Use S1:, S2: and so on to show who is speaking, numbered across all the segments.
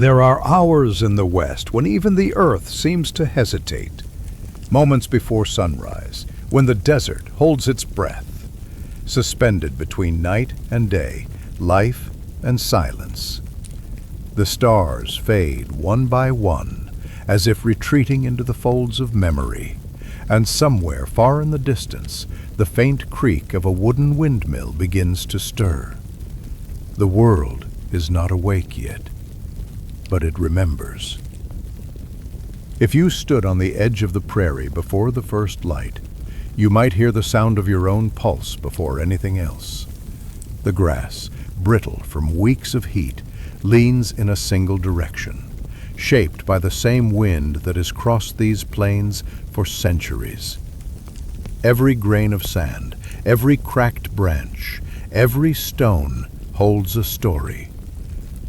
S1: There are hours in the west when even the earth seems to hesitate. Moments before sunrise, when the desert holds its breath, suspended between night and day, life and silence. The stars fade one by one, as if retreating into the folds of memory, and somewhere far in the distance, the faint creak of a wooden windmill begins to stir. The world is not awake yet, but it remembers. If you stood on the edge of the prairie before the first light, you might hear the sound of your own pulse before anything else. The grass, brittle from weeks of heat, leans in a single direction, shaped by the same wind that has crossed these plains for centuries. Every grain of sand, every cracked branch, every stone holds a story.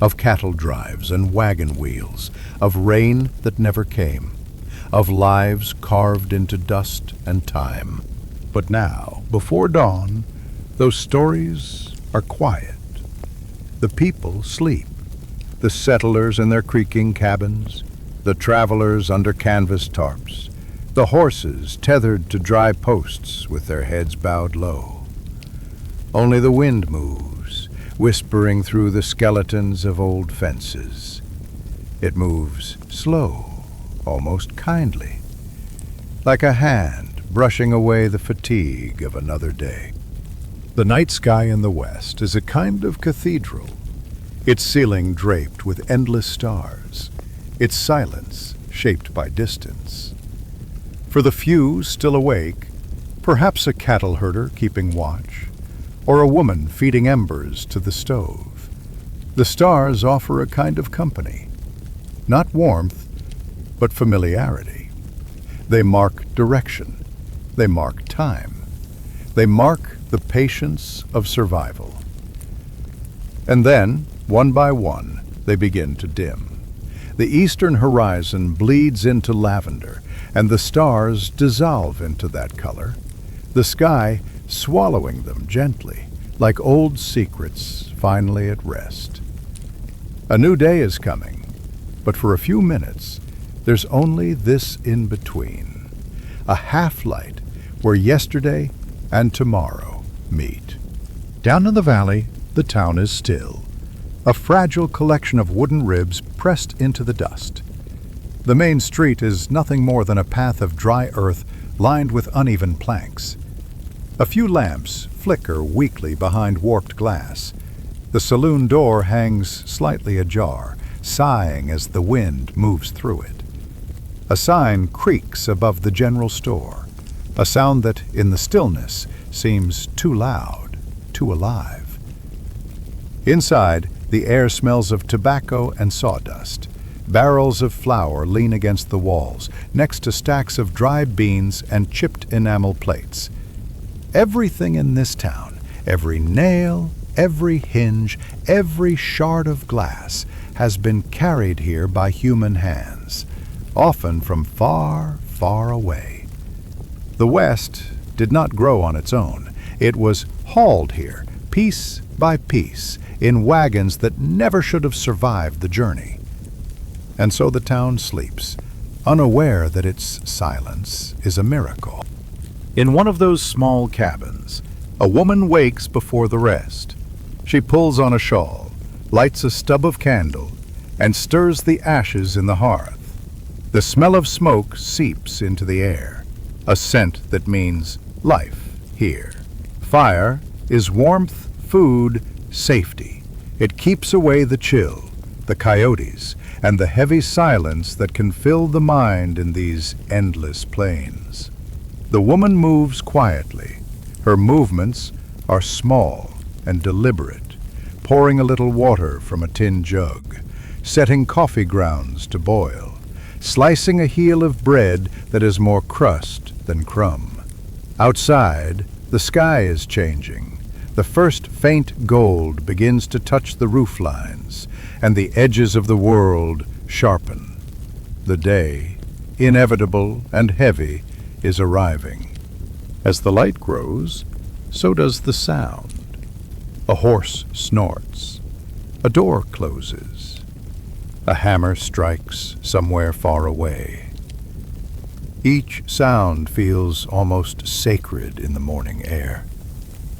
S1: Of cattle drives and wagon wheels, of rain that never came, of lives carved into dust and time. But now, before dawn, those stories are quiet. The people sleep. The settlers in their creaking cabins, the travelers under canvas tarps, the horses tethered to dry posts with their heads bowed low. Only the wind moves, whispering through the skeletons of old fences. It moves slow, almost kindly, like a hand brushing away the fatigue of another day. The night sky in the west is a kind of cathedral, its ceiling draped with endless stars, its silence shaped by distance. For the few still awake, perhaps a cattle herder keeping watch, or a woman feeding embers to the stove, the stars offer a kind of company, not warmth, but familiarity. They mark direction, they mark time, they mark the patience of survival. And then, one by one, they begin to dim. The eastern horizon bleeds into lavender, and the stars dissolve into that color, the sky swallowing them gently, like old secrets finally at rest. A new day is coming, but for a few minutes, there's only this in between, a half-light where yesterday and tomorrow meet. Down in the valley, the town is still, a fragile collection of wooden ribs pressed into the dust. The main street is nothing more than a path of dry earth lined with uneven planks. A few lamps flicker weakly behind warped glass. The saloon door hangs slightly ajar, sighing as the wind moves through it. A sign creaks above the general store, a sound that, in the stillness, seems too loud, too alive. Inside, the air smells of tobacco and sawdust. Barrels of flour lean against the walls, next to stacks of dried beans and chipped enamel plates. Everything in this town, every nail, every hinge, every shard of glass, has been carried here by human hands, often from far, far away. The West did not grow on its own. It was hauled here, piece by piece, in wagons that never should have survived the journey. And so the town sleeps, unaware that its silence is a miracle. In one of those small cabins, a woman wakes before the rest. She pulls on a shawl, lights a stub of candle, and stirs the ashes in the hearth. The smell of smoke seeps into the air, a scent that means life here. Fire is warmth, food, safety. It keeps away the chill, the coyotes, and the heavy silence that can fill the mind in these endless plains. The woman moves quietly. Her movements are small and deliberate, pouring a little water from a tin jug, setting coffee grounds to boil, slicing a heel of bread that is more crust than crumb. Outside, the sky is changing. The first faint gold begins to touch the roof lines, and the edges of the world sharpen. The day, inevitable and heavy, is arriving. As the light grows, so does the sound. A horse snorts. A door closes. A hammer strikes somewhere far away. Each sound feels almost sacred in the morning air.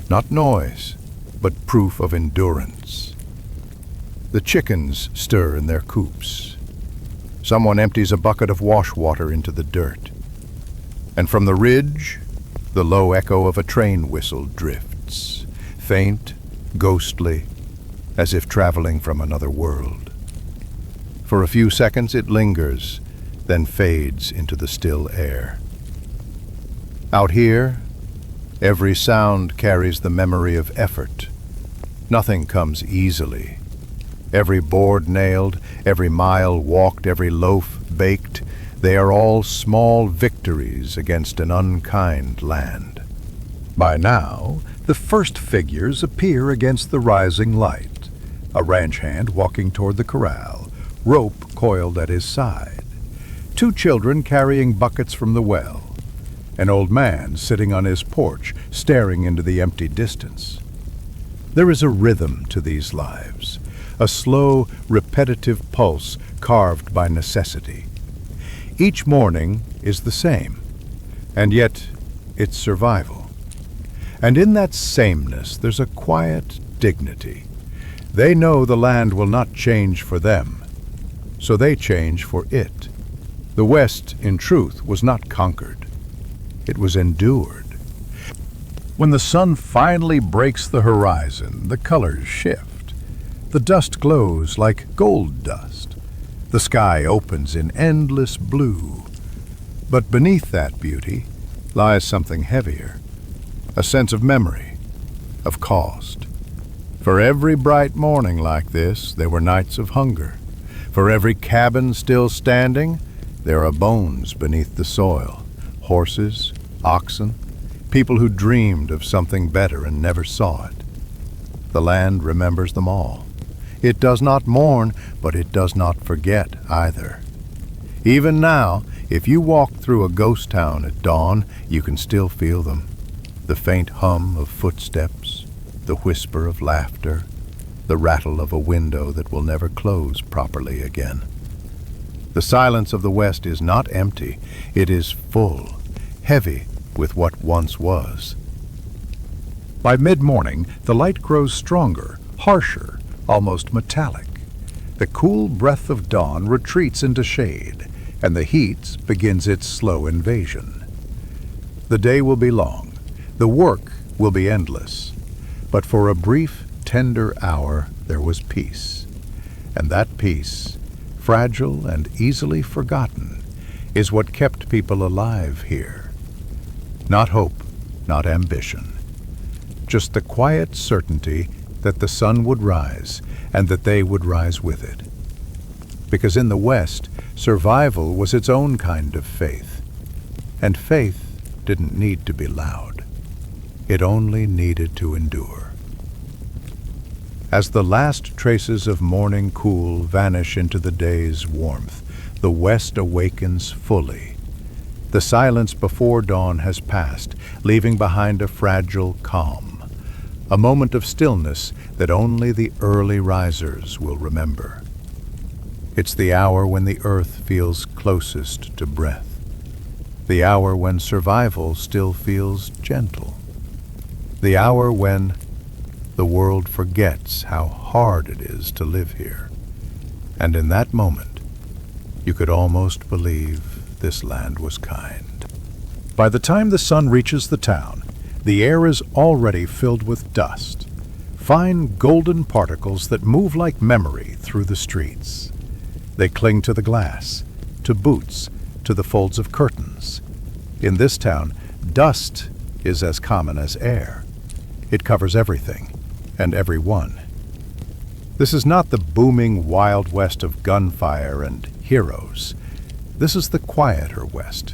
S1: Not noise, but proof of endurance. The chickens stir in their coops. Someone empties a bucket of wash water into the dirt. And from the ridge, the low echo of a train whistle drifts, faint, ghostly, as if traveling from another world. For a few seconds it lingers, then fades into the still air. Out here, every sound carries the memory of effort. Nothing comes easily. Every board nailed, every mile walked, every loaf baked, they are all small victories against an unkind land. By now, the first figures appear against the rising light. A ranch hand walking toward the corral, rope coiled at his side. 2 children carrying buckets from the well. An old man sitting on his porch, staring into the empty distance. There is a rhythm to these lives, a slow, repetitive pulse carved by necessity. Each morning is the same, and yet it's survival. And in that sameness there's a quiet dignity. They know the land will not change for them, so they change for it. The West, in truth, was not conquered. It was endured. When the sun finally breaks the horizon, the colors shift. The dust glows like gold dust. The sky opens in endless blue. But beneath that beauty lies something heavier, a sense of memory, of cost. For every bright morning like this, there were nights of hunger. For every cabin still standing, there are bones beneath the soil, horses, oxen, people who dreamed of something better and never saw it. The land remembers them all. It does not mourn, but it does not forget either. Even now, if you walk through a ghost town at dawn, you can still feel them. The faint hum of footsteps, the whisper of laughter, the rattle of a window that will never close properly again. The silence of the West is not empty, it is full, heavy with what once was. By mid-morning, the light grows stronger, harsher, almost metallic. The cool breath of dawn retreats into shade, and the heat begins its slow invasion. The day will be long, the work will be endless, but for a brief, tender hour there was peace. And that peace, fragile and easily forgotten, is what kept people alive here. Not hope, not ambition, just the quiet certainty that the sun would rise and that they would rise with it. Because in the West, survival was its own kind of faith, and faith didn't need to be loud. It only needed to endure. As the last traces of morning cool vanish into the day's warmth, the West awakens fully. The silence before dawn has passed, leaving behind a fragile calm, a moment of stillness that only the early risers will remember. It's the hour when the earth feels closest to breath, the hour when survival still feels gentle, the hour when the world forgets how hard it is to live here. And in that moment, you could almost believe this land was kind. By the time the sun reaches the town, the air is already filled with dust, fine golden particles that move like memory through the streets. They cling to the glass, to boots, to the folds of curtains. In this town, dust is as common as air. It covers everything and everyone. This is not the booming Wild West of gunfire and heroes. This is the quieter West,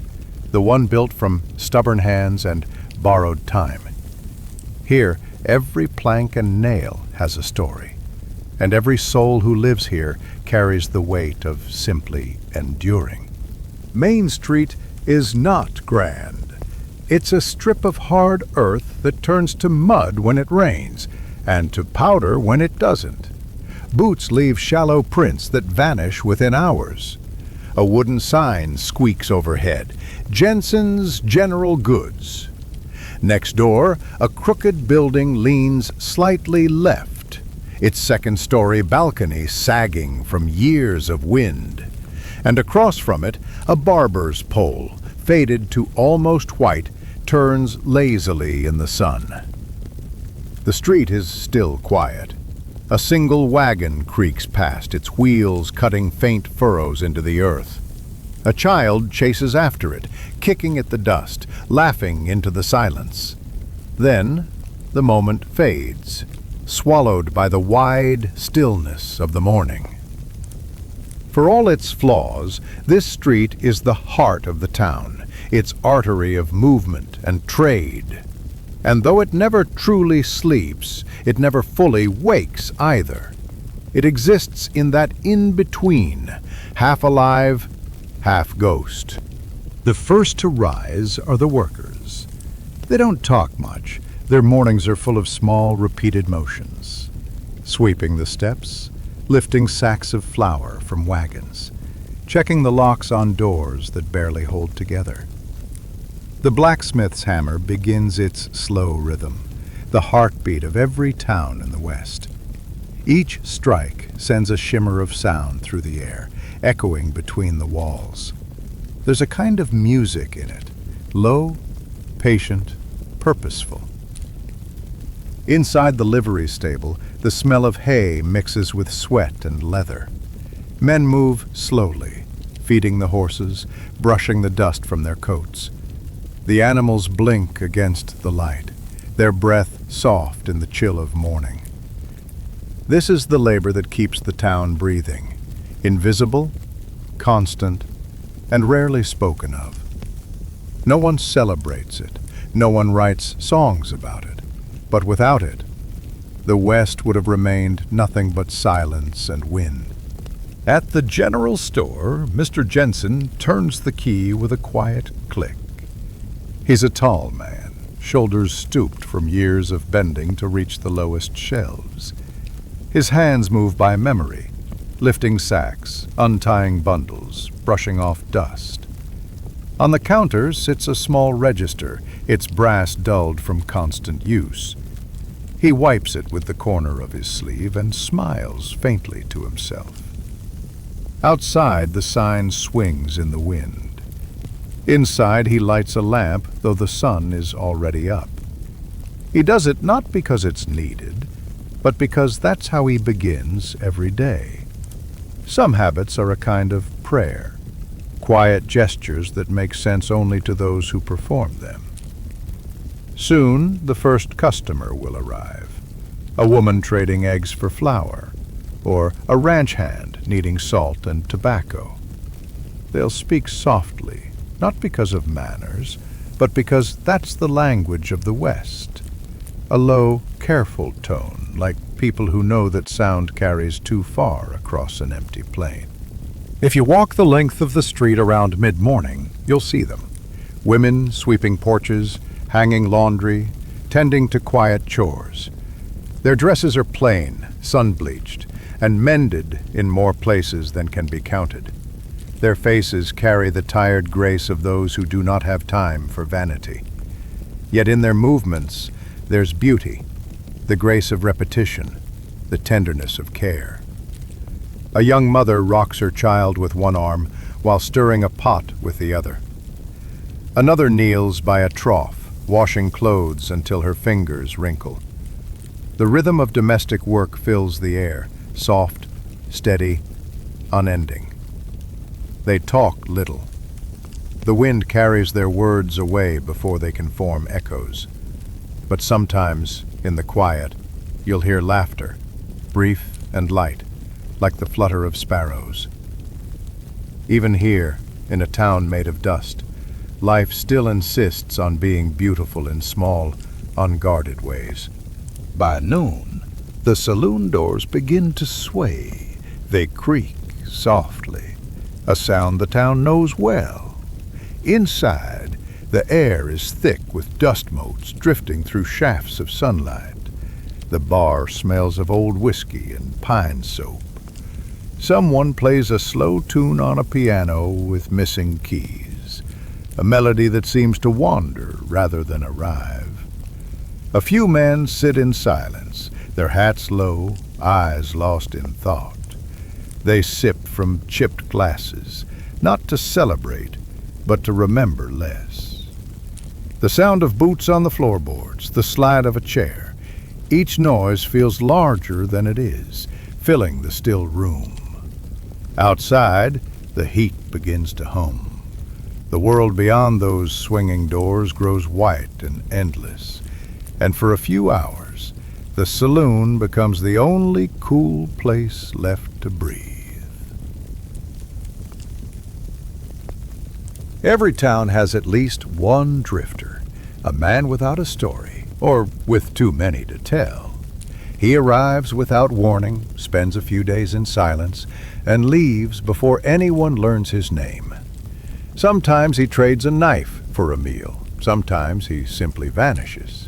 S1: the one built from stubborn hands and borrowed time. Here, every plank and nail has a story, and every soul who lives here carries the weight of simply enduring. Main Street is not grand. It's a strip of hard earth that turns to mud when it rains, and to powder when it doesn't. Boots leave shallow prints that vanish within hours. A wooden sign squeaks overhead, "Jensen's General Goods." Next door, a crooked building leans slightly left, its second-story balcony sagging from years of wind. And across from it, a barber's pole, faded to almost white, turns lazily in the sun. The street is still quiet. A single wagon creaks past, its wheels cutting faint furrows into the earth. A child chases after it, kicking at the dust, laughing into the silence. Then, the moment fades, swallowed by the wide stillness of the morning. For all its flaws, this street is the heart of the town, its artery of movement and trade. And though it never truly sleeps, it never fully wakes either. It exists in that in-between, half alive, half ghost. The first to rise are the workers. They don't talk much. Their mornings are full of small, repeated motions. Sweeping the steps, lifting sacks of flour from wagons, checking the locks on doors that barely hold together. The blacksmith's hammer begins its slow rhythm, the heartbeat of every town in the West. Each strike sends a shimmer of sound through the air, echoing between the walls. There's a kind of music in it, low, patient, purposeful. Inside the livery stable, the smell of hay mixes with sweat and leather. Men move slowly, feeding the horses, brushing the dust from their coats. The animals blink against the light, their breath soft in the chill of morning. This is the labor that keeps the town breathing, invisible, constant, and rarely spoken of. No one celebrates it, no one writes songs about it, but without it, the West would have remained nothing but silence and wind. At the general store, Mr. Jensen turns the key with a quiet click. He's a tall man, shoulders stooped from years of bending to reach the lowest shelves. His hands move by memory, lifting sacks, untying bundles, brushing off dust. On the counter sits a small register, its brass dulled from constant use. He wipes it with the corner of his sleeve and smiles faintly to himself. Outside, the sign swings in the wind. Inside, he lights a lamp, though the sun is already up. He does it not because it's needed, but because that's how he begins every day. Some habits are a kind of prayer, quiet gestures that make sense only to those who perform them. Soon, the first customer will arrive, a woman trading eggs for flour, or a ranch hand needing salt and tobacco. They'll speak softly, not because of manners, but because that's the language of the West. A low, careful tone, like people who know that sound carries too far across an empty plain. If you walk the length of the street around mid-morning, you'll see them. Women sweeping porches, hanging laundry, tending to quiet chores. Their dresses are plain, sun-bleached, and mended in more places than can be counted. Their faces carry the tired grace of those who do not have time for vanity. Yet in their movements, there's beauty, the grace of repetition, the tenderness of care. A young mother rocks her child with one arm while stirring a pot with the other. Another kneels by a trough, washing clothes until her fingers wrinkle. The rhythm of domestic work fills the air, soft, steady, unending. They talk little. The wind carries their words away before they can form echoes. But sometimes, in the quiet, you'll hear laughter, brief and light, like the flutter of sparrows. Even here, in a town made of dust, life still insists on being beautiful in small, unguarded ways. By noon, the saloon doors begin to sway. They creak softly, a sound the town knows well. Inside, the air is thick with dust motes drifting through shafts of sunlight. The bar smells of old whiskey and pine soap. Someone plays a slow tune on a piano with missing keys, a melody that seems to wander rather than arrive. A few men sit in silence, their hats low, eyes lost in thought. They sip from chipped glasses, not to celebrate, but to remember less. The sound of boots on the floorboards, the slide of a chair, each noise feels larger than it is, filling the still room. Outside, the heat begins to hum. The world beyond those swinging doors grows white and endless, and for a few hours, the saloon becomes the only cool place left to breathe. Every town has at least one drifter, a man without a story, or with too many to tell. He arrives without warning, spends a few days in silence, and leaves before anyone learns his name. Sometimes he trades a knife for a meal. Sometimes he simply vanishes.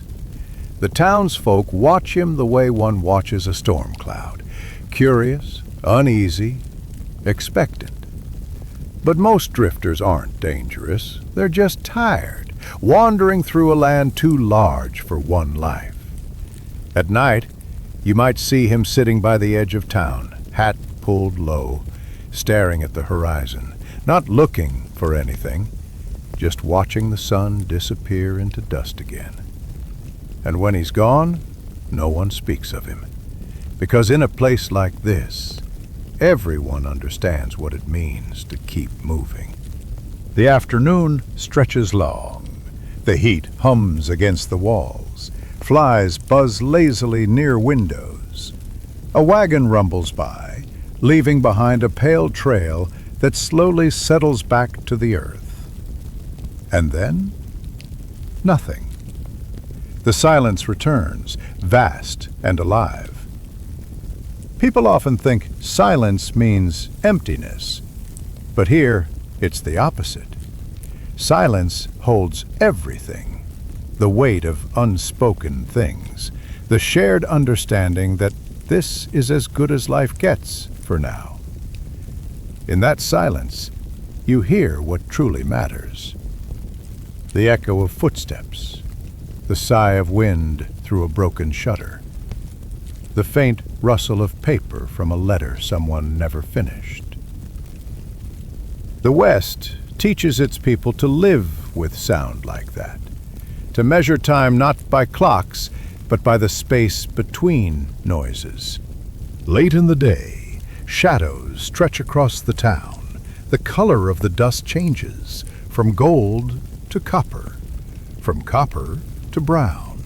S1: The townsfolk watch him the way one watches a storm cloud, curious, uneasy, expectant. But most drifters aren't dangerous. They're just tired, wandering through a land too large for one life. At night, you might see him sitting by the edge of town, hat pulled low, staring at the horizon, not looking for anything, just watching the sun disappear into dust again. And when he's gone, no one speaks of him. Because in a place like this, everyone understands what it means to keep moving. The afternoon stretches long. The heat hums against the walls. Flies buzz lazily near windows. A wagon rumbles by, leaving behind a pale trail that slowly settles back to the earth. And then, nothing. The silence returns, vast and alive. People often think silence means emptiness, but here it's the opposite. Silence holds everything, the weight of unspoken things, the shared understanding that this is as good as life gets for now. In that silence, you hear what truly matters. The echo of footsteps, the sigh of wind through a broken shutter, the faint rustle of paper from a letter someone never finished. The West teaches its people to live with sound like that, to measure time not by clocks, but by the space between noises. Late in the day, shadows stretch across the town. The color of the dust changes, from gold to copper, from copper to brown.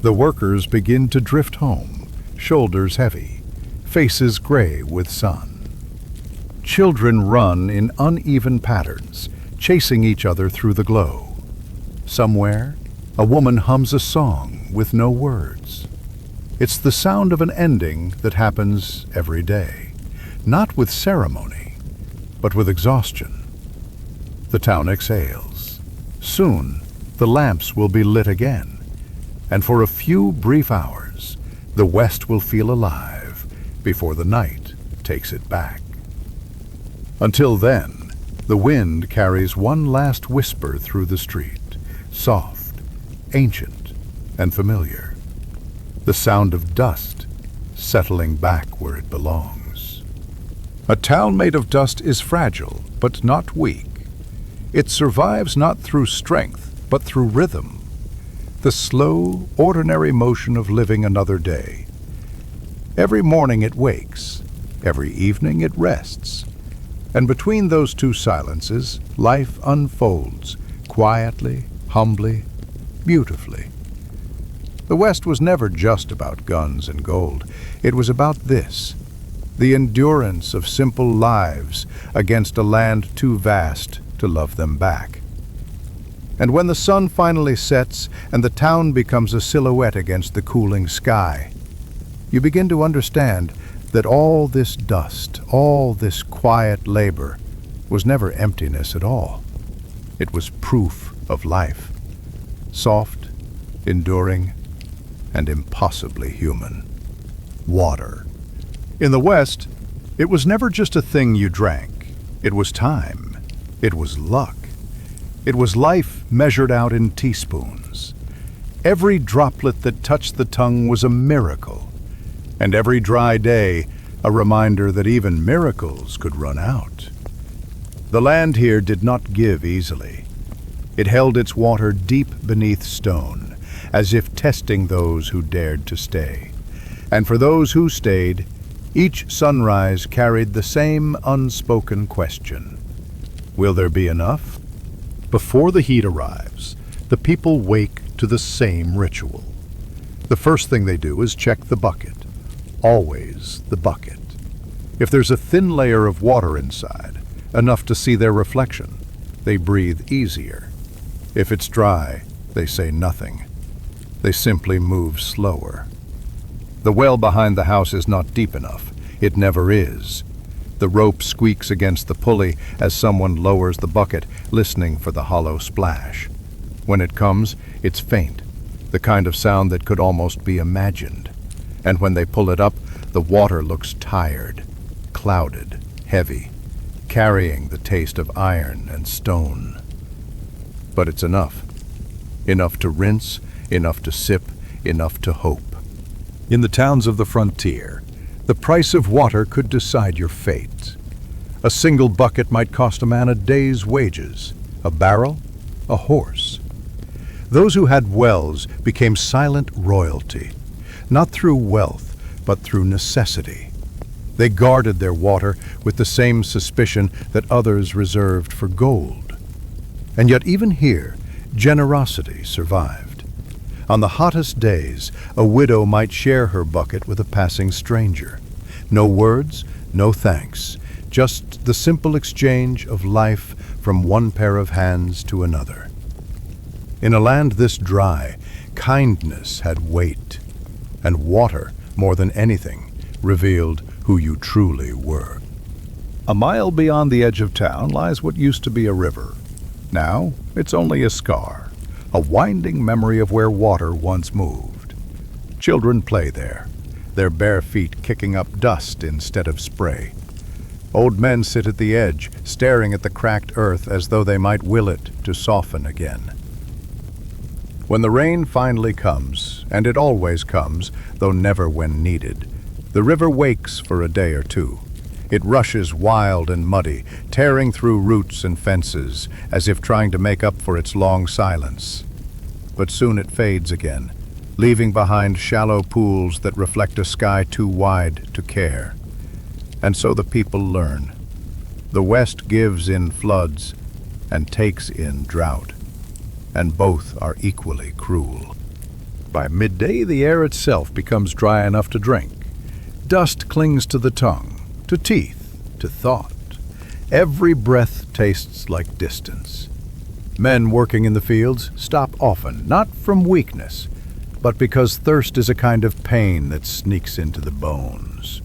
S1: The workers begin to drift home, shoulders heavy, faces gray with sun. Children run in uneven patterns, chasing each other through the glow. Somewhere, a woman hums a song with no words. It's the sound of an ending that happens every day, not with ceremony, but with exhaustion. The town exhales. Soon, the lamps will be lit again. And for a few brief hours, the West will feel alive before the night takes it back. Until then, the wind carries one last whisper through the street, soft, ancient, and familiar. The sound of dust settling back where it belongs. A town made of dust is fragile, but not weak. It survives not through strength, but through rhythm. The slow, ordinary motion of living another day. Every morning it wakes, every evening it rests, and between those two silences, life unfolds, quietly, humbly, beautifully. The West was never just about guns and gold. It was about this, the endurance of simple lives against a land too vast to love them back. And when the sun finally sets and the town becomes a silhouette against the cooling sky, you begin to understand that all this dust, all this quiet labor, was never emptiness at all. It was proof of life, soft, enduring, and impossibly human. Water. In the West, it was never just a thing you drank. It was time. It was luck. It was life measured out in teaspoons. Every droplet that touched the tongue was a miracle, and every dry day a reminder that even miracles could run out. The land here did not give easily. It held its water deep beneath stone, as if testing those who dared to stay. And for those who stayed, each sunrise carried the same unspoken question. Will there be enough? Before the heat arrives, the people wake to the same ritual. The first thing they do is check the bucket. Always the bucket. If there's a thin layer of water inside, enough to see their reflection, they breathe easier. If it's dry, they say nothing. They simply move slower. The well behind the house is not deep enough. It never is. The rope squeaks against the pulley as someone lowers the bucket, listening for the hollow splash. When it comes, it's faint, the kind of sound that could almost be imagined. And when they pull it up, the water looks tired, clouded, heavy, carrying the taste of iron and stone. But it's enough. Enough to rinse, enough to sip, enough to hope. In the towns of the frontier, the price of water could decide your fate. A single bucket might cost a man a day's wages, a barrel, a horse. Those who had wells became silent royalty, not through wealth, but through necessity. They guarded their water with the same suspicion that others reserved for gold. And yet even here, generosity survived. On the hottest days, a widow might share her bucket with a passing stranger. No words, no thanks, just the simple exchange of life from one pair of hands to another. In a land this dry, kindness had weight, and water, more than anything, revealed who you truly were. A mile beyond the edge of town lies what used to be a river. Now, it's only a scar, a winding memory of where water once moved. Children play there, their bare feet kicking up dust instead of spray. Old men sit at the edge, staring at the cracked earth as though they might will it to soften again. When the rain finally comes, and it always comes, though never when needed, the river wakes for a day or two. It rushes wild and muddy, tearing through roots and fences, as if trying to make up for its long silence. But soon it fades again, leaving behind shallow pools that reflect a sky too wide to care. And so the people learn. The West gives in floods and takes in drought, and both are equally cruel. By midday, the air itself becomes dry enough to drink. Dust clings to the tongue, to teeth, to thought. Every breath tastes like distance. Men working in the fields stop often, not from weakness, but because thirst is a kind of pain that sneaks into the bones.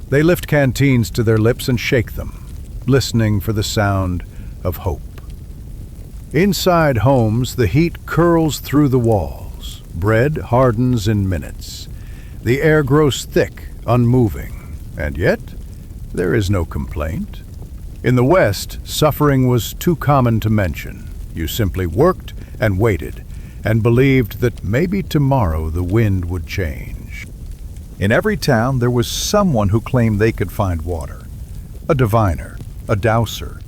S1: They lift canteens to their lips and shake them, listening for the sound of hope. Inside homes, the heat curls through the walls. Bread hardens in minutes. The air grows thick, unmoving, and yet there is no complaint. In the West, suffering was too common to mention. You simply worked and waited, and believed that maybe tomorrow the wind would change. In every town, there was someone who claimed they could find water. A diviner, a dowser.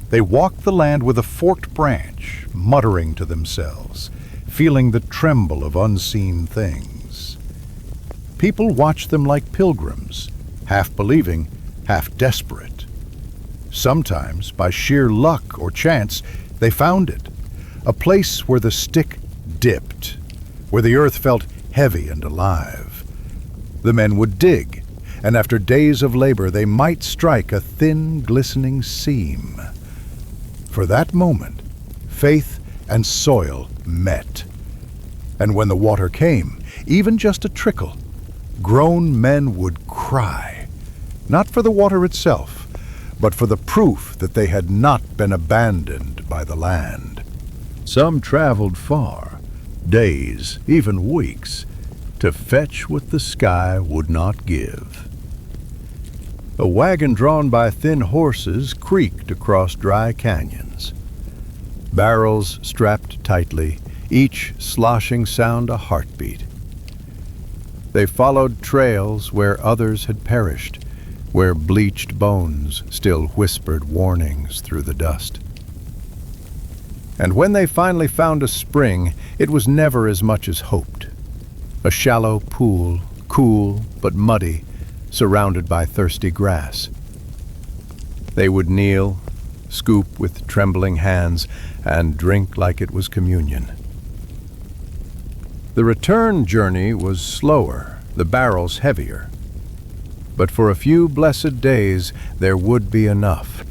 S1: They walked the land with a forked branch, muttering to themselves, feeling the tremble of unseen things. People watched them like pilgrims, half believing, half desperate. Sometimes, by sheer luck or chance, they found it, a place where the stick dipped, where the earth felt heavy and alive. The men would dig, and after days of labor they might strike a thin, glistening seam. For that moment, faith and soil met. And when the water came, even just a trickle, grown men would cry, not for the water itself, but for the proof that they had not been abandoned by the land. Some traveled far, days, even weeks, to fetch what the sky would not give. A wagon drawn by thin horses creaked across dry canyons. Barrels strapped tightly, each sloshing sound a heartbeat. They followed trails where others had perished, where bleached bones still whispered warnings through the dust. And when they finally found a spring, it was never as much as hoped. A shallow pool, cool but muddy, surrounded by thirsty grass. They would kneel, scoop with trembling hands, and drink like it was communion. The return journey was slower, the barrels heavier. But for a few blessed days, there would be enough.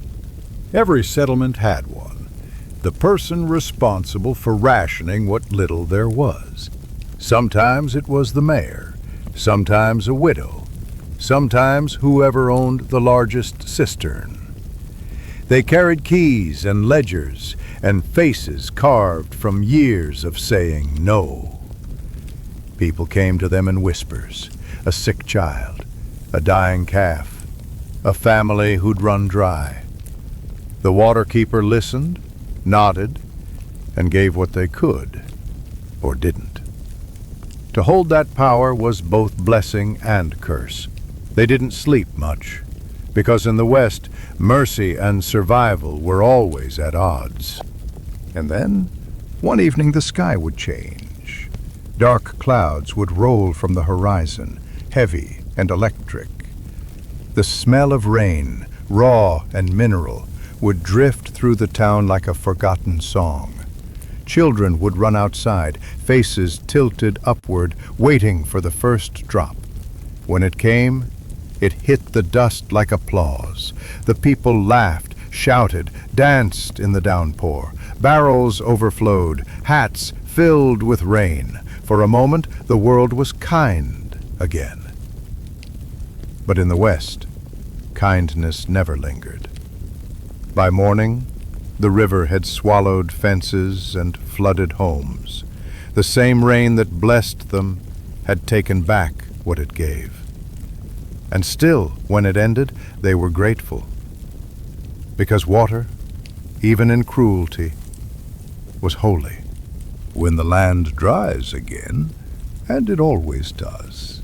S1: Every settlement had one, the person responsible for rationing what little there was. Sometimes it was the mayor, sometimes a widow, sometimes whoever owned the largest cistern. They carried keys and ledgers and faces carved from years of saying no. People came to them in whispers, a sick child, a dying calf, a family who'd run dry. The waterkeeper listened, nodded, and gave what they could, or didn't. To hold that power was both blessing and curse. They didn't sleep much, because in the West, mercy and survival were always at odds. And then, one evening the sky would change. Dark clouds would roll from the horizon, heavy and electric. The smell of rain, raw and mineral, would drift through the town like a forgotten song. Children would run outside, faces tilted upward, waiting for the first drop. When it came, it hit the dust like applause. The people laughed, shouted, danced in the downpour. Barrels overflowed, hats filled with rain. For a moment, the world was kind again. But in the West, kindness never lingered. By morning, the river had swallowed fences and flooded homes. The same rain that blessed them had taken back what it gave. And still, when it ended, they were grateful. Because water, even in cruelty, was holy. When the land dries again, and it always does,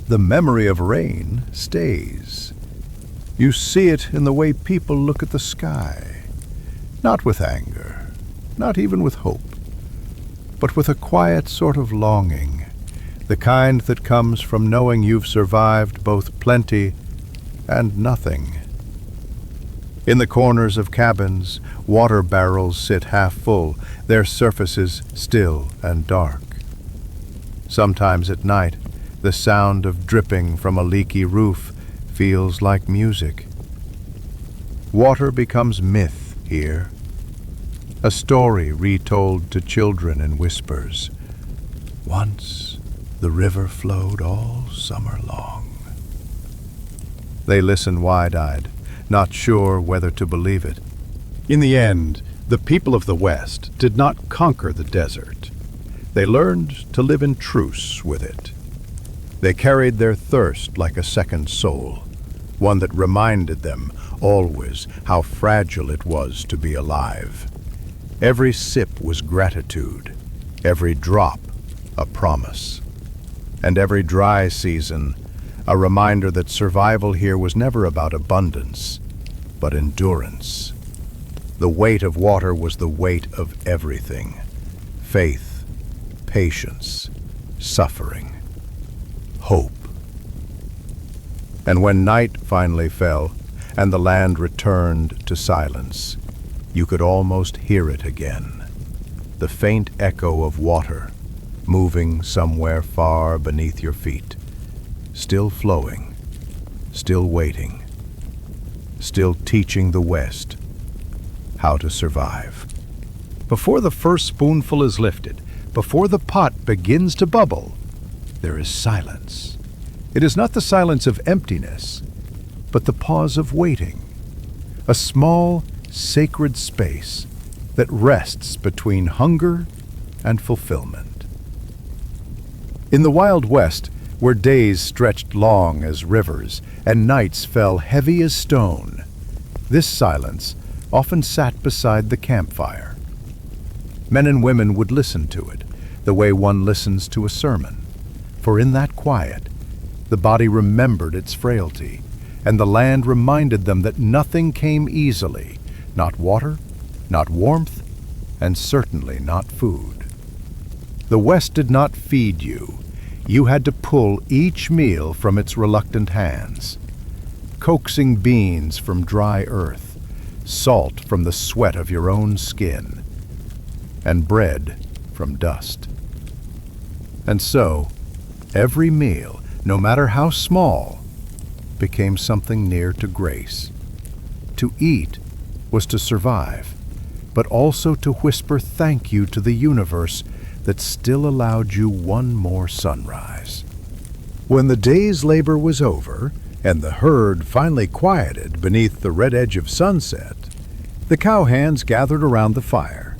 S1: the memory of rain stays. You see it in the way people look at the sky, not with anger, not even with hope, but with a quiet sort of longing, the kind that comes from knowing you've survived both plenty and nothing. In the corners of cabins, water barrels sit half full, their surfaces still and dark. Sometimes at night, the sound of dripping from a leaky roof feels like music. Water becomes myth here, a story retold to children in whispers. Once the river flowed all summer long. They listen wide-eyed, not sure whether to believe it. In the end, the people of the West did not conquer the desert. They learned to live in truce with it. They carried their thirst like a second soul, one that reminded them always how fragile it was to be alive. Every sip was gratitude, every drop a promise, and every dry season a reminder that survival here was never about abundance, but endurance. The weight of water was the weight of everything: faith, patience, suffering, hope. And when night finally fell and the land returned to silence, you could almost hear it again, the faint echo of water moving somewhere far beneath your feet, still flowing, still waiting, still teaching the West how to survive. Before the first spoonful is lifted, before the pot begins to bubble, there is silence. It is not the silence of emptiness, but the pause of waiting, a small, sacred space that rests between hunger and fulfillment. In the Wild West, where days stretched long as rivers and nights fell heavy as stone, this silence often sat beside the campfire. Men and women would listen to it, the way one listens to a sermon, for in that quiet, the body remembered its frailty, and the land reminded them that nothing came easily, not water, not warmth, and certainly not food. The West did not feed you. You had to pull each meal from its reluctant hands, coaxing beans from dry earth, salt from the sweat of your own skin, and bread from dust. And so, every meal, no matter how small, became something near to grace. To eat was to survive, but also to whisper thank you to the universe that still allowed you one more sunrise. When the day's labor was over, and the herd finally quieted beneath the red edge of sunset, the cowhands gathered around the fire.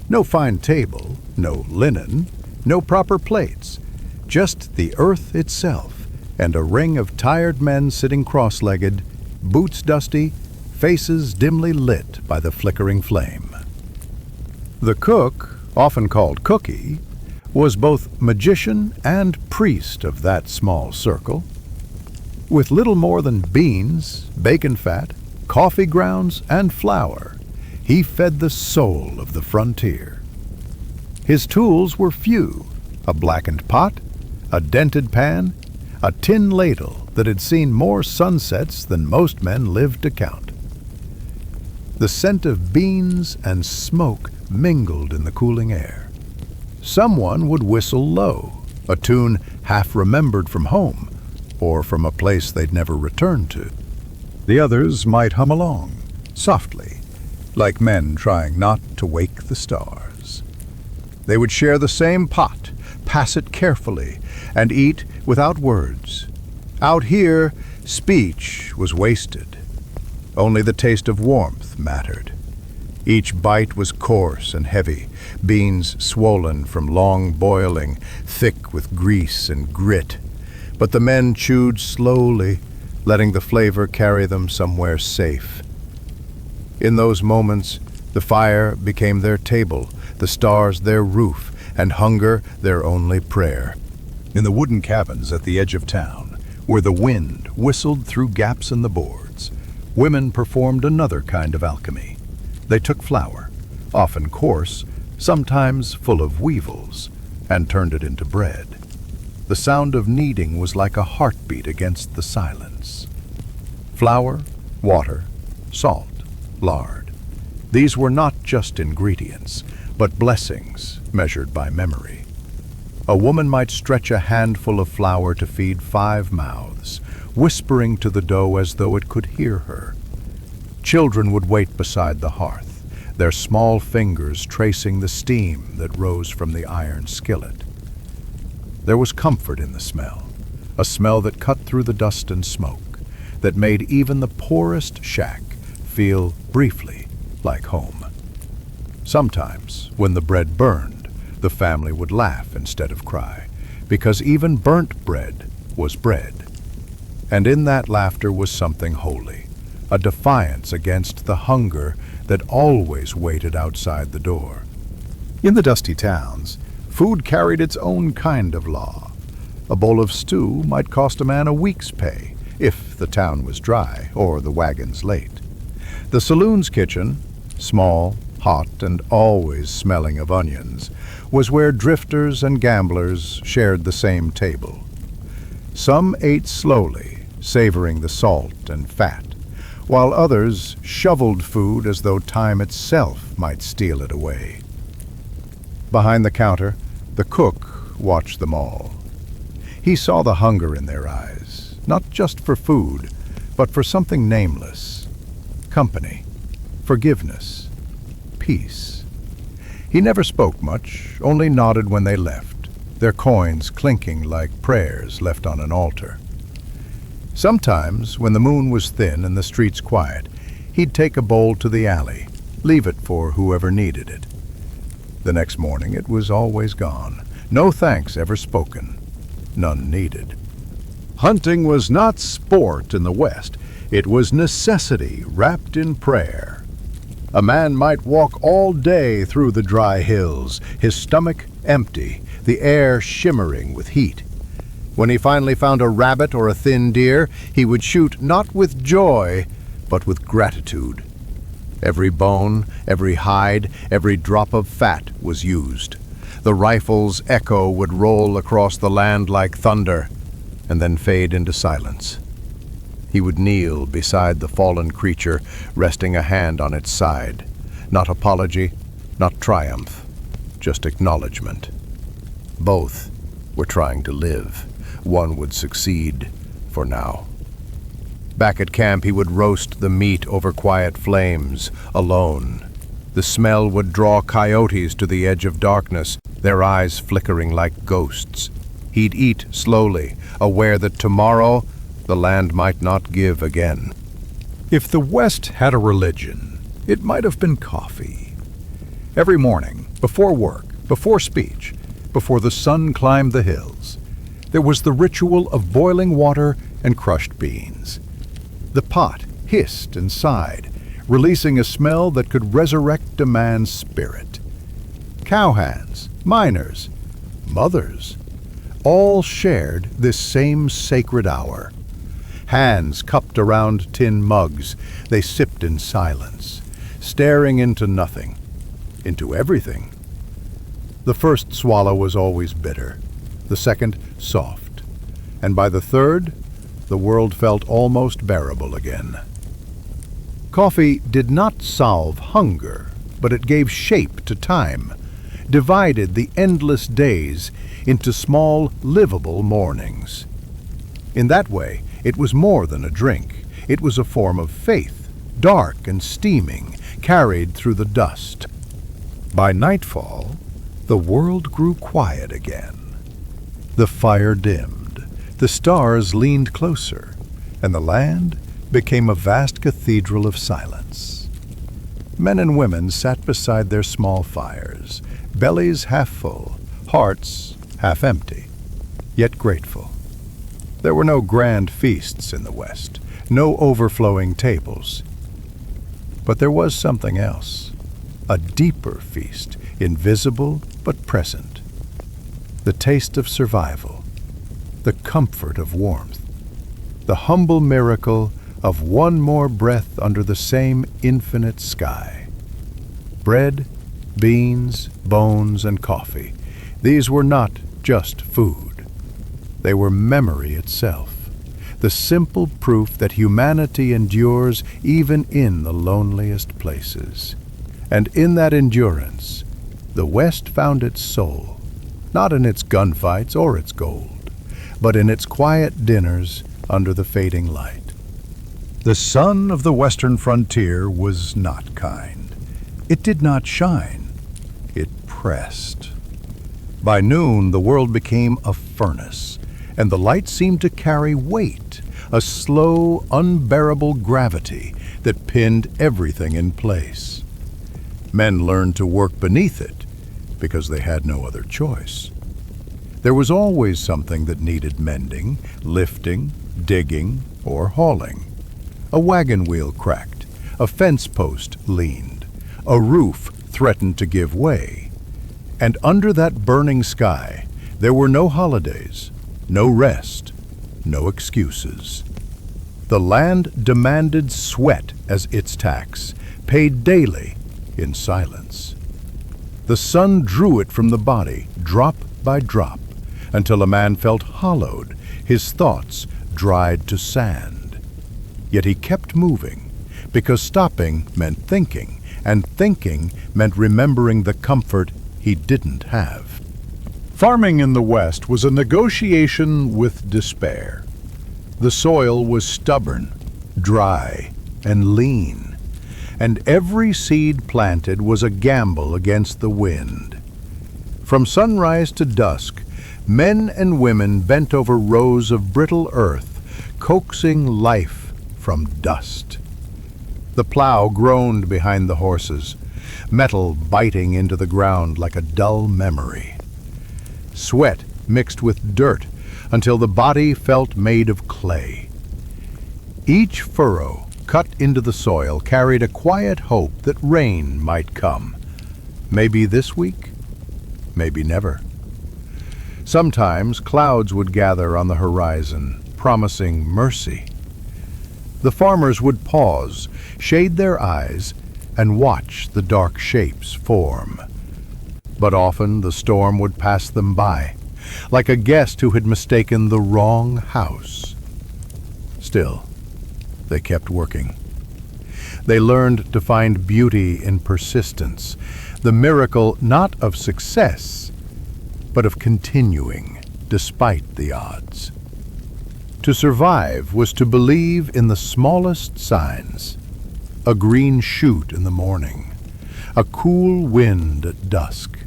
S1: No fine table, no linen, no proper plates, just the earth itself, and a ring of tired men sitting cross-legged, boots dusty, faces dimly lit by the flickering flame. The cook, often called Cookie, was both magician and priest of that small circle. With little more than beans, bacon fat, coffee grounds, and flour, he fed the soul of the frontier. His tools were few: a blackened pot, a dented pan, a tin ladle that had seen more sunsets than most men lived to count. The scent of beans and smoke mingled in the cooling air. Someone would whistle low, a tune half remembered from home, or from a place they'd never returned to. The others might hum along, softly, like men trying not to wake the stars. They would share the same pot, pass it carefully, and eat without words. Out here, speech was wasted. Only the taste of warmth mattered. Each bite was coarse and heavy, beans swollen from long boiling, thick with grease and grit. But the men chewed slowly, letting the flavor carry them somewhere safe. In those moments, the fire became their table, the stars their roof, and hunger their only prayer. In the wooden cabins at the edge of town, where the wind whistled through gaps in the boards, women performed another kind of alchemy. They took flour, often coarse, sometimes full of weevils, and turned it into bread. The sound of kneading was like a heartbeat against the silence. Flour, water, salt, lard. These were not just ingredients, but blessings measured by memory. A woman might stretch a handful of flour to feed 5 mouths, whispering to the dough as though it could hear her. Children would wait beside the hearth, their small fingers tracing the steam that rose from the iron skillet. There was comfort in the smell, a smell that cut through the dust and smoke, that made even the poorest shack feel briefly like home. Sometimes, when the bread burned, the family would laugh instead of cry, because even burnt bread was bread. And in that laughter was something holy, a defiance against the hunger that always waited outside the door. In the dusty towns, food carried its own kind of law. A bowl of stew might cost a man a week's pay, if the town was dry or the wagons late. The saloon's kitchen, small, hot, and always smelling of onions, was where drifters and gamblers shared the same table. Some ate slowly, savoring the salt and fat, while others shoveled food as though time itself might steal it away. Behind the counter, the cook watched them all. He saw the hunger in their eyes, not just for food, but for something nameless: company, forgiveness, peace. He never spoke much, only nodded when they left, their coins clinking like prayers left on an altar. Sometimes, when the moon was thin and the streets quiet, he'd take a bowl to the alley, leave it for whoever needed it. The next morning it was always gone, No thanks ever spoken, none needed.
S2: Hunting was not sport in the West. It was necessity wrapped in prayer. A man might walk all day through the dry hills, his stomach empty, the air shimmering with heat. When he finally found a rabbit or a thin deer, he would shoot not with joy, but with gratitude. Every bone, every hide, every drop of fat was used. The rifle's echo would roll across the land like thunder, and then fade into silence. He would kneel beside the fallen creature, resting a hand on its side. Not apology, not triumph, just acknowledgement. Both were trying to live. One would succeed for now. Back at camp, he would roast the meat over quiet flames, alone. The smell would draw coyotes to the edge of darkness, their eyes flickering like ghosts. He'd eat slowly, aware that tomorrow the land might not give again.
S1: If the West had a religion, it might have been coffee. Every morning, before work, before speech, before the sun climbed the hills, there was the ritual of boiling water and crushed beans. The pot hissed and sighed, releasing a smell that could resurrect a man's spirit. Cowhands, miners, mothers, all shared this same sacred hour. Hands cupped around tin mugs, they sipped in silence, staring into nothing, into everything. The first swallow was always bitter, the second soft, and by the third, the world felt almost bearable again. Coffee did not solve hunger, but it gave shape to time, divided the endless days into small, livable mornings. In that way, it was more than a drink. It was a form of faith, dark and steaming, carried through the dust. By nightfall, the world grew quiet again. The fire dimmed, the stars leaned closer, and the land became a vast cathedral of silence. Men and women sat beside their small fires, bellies half full, hearts half empty, yet grateful. There were no grand feasts in the West, no overflowing tables. But there was something else, a deeper feast, invisible but present. The taste of survival, the comfort of warmth, the humble miracle of one more breath under the same infinite sky. Bread, beans, bones, and coffee, these were not just food. They were memory itself, the simple proof that humanity endures even in the loneliest places. And in that endurance, the West found its soul, not in its gunfights or its gold, but in its quiet dinners under the fading light. The sun of the western frontier was not kind. It did not shine. It pressed. By noon, the world became a furnace, and the light seemed to carry weight, a slow, unbearable gravity that pinned everything in place. Men learned to work beneath it because they had no other choice. There was always something that needed mending, lifting, digging, or hauling. A wagon wheel cracked, a fence post leaned, a roof threatened to give way. And under that burning sky, there were no holidays, no rest, no excuses. The land demanded sweat as its tax, paid daily in silence. The sun drew it from the body, drop by drop, until a man felt hollowed, his thoughts dried to sand. Yet he kept moving, because stopping meant thinking, and thinking meant remembering the comfort he didn't have. Farming in the West was a negotiation with despair. The soil was stubborn, dry, and lean, and every seed planted was a gamble against the wind. From sunrise to dusk, men and women bent over rows of brittle earth, coaxing life from dust. The plow groaned behind the horses, metal biting into the ground like a dull memory.
S2: sweat mixed with dirt, until the body felt made of clay. Each furrow cut into the soil carried a quiet hope that rain might come. Maybe this week, maybe never. Sometimes clouds would gather on the horizon, promising mercy. The farmers would pause, shade their eyes, and watch the dark shapes form. But often the storm would pass them by, like a guest who had mistaken the wrong house. Still, they kept working. They learned to find beauty in persistence, the miracle not of success, but of continuing despite the odds. To survive was to believe in the smallest signs: a green shoot in the morning, a cool wind at dusk,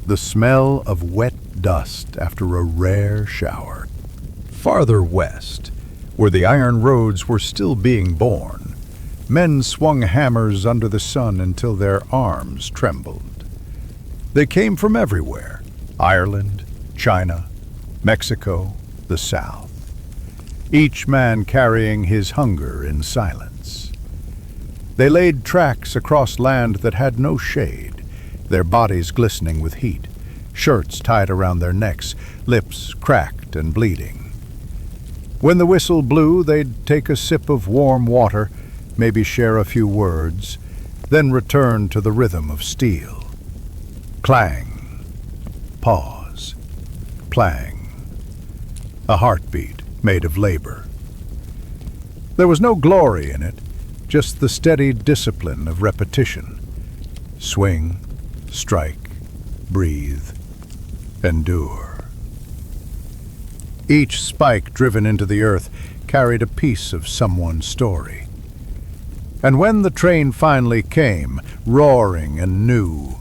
S2: the smell of wet dust after a rare shower. Farther west, where the iron roads were still being born, men swung hammers under the sun until their arms trembled. They came from everywhere: Ireland, China, Mexico, the South. Each man carrying his hunger in silence. They laid tracks across land that had no shade, their bodies glistening with heat, shirts tied around their necks, lips cracked and bleeding. When the whistle blew, they'd take a sip of warm water, maybe share a few words, then return to the rhythm of steel. Clang, pause, clang. A heartbeat made of labor. There was no glory in it, just the steady discipline of repetition. Swing, strike, breathe, endure. Each spike driven into the earth carried a piece of someone's story. And when the train finally came, roaring and new,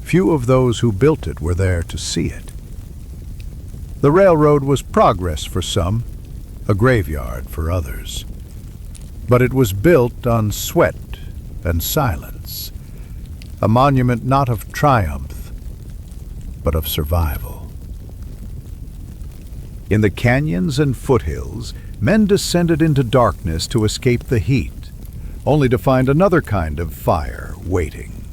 S2: few of those who built it were there to see it. The railroad was progress for some, a graveyard for others. But it was built on sweat and silence, a monument not of triumph, but of survival. In the canyons and foothills, men descended into darkness to escape the heat, only to find another kind of fire waiting.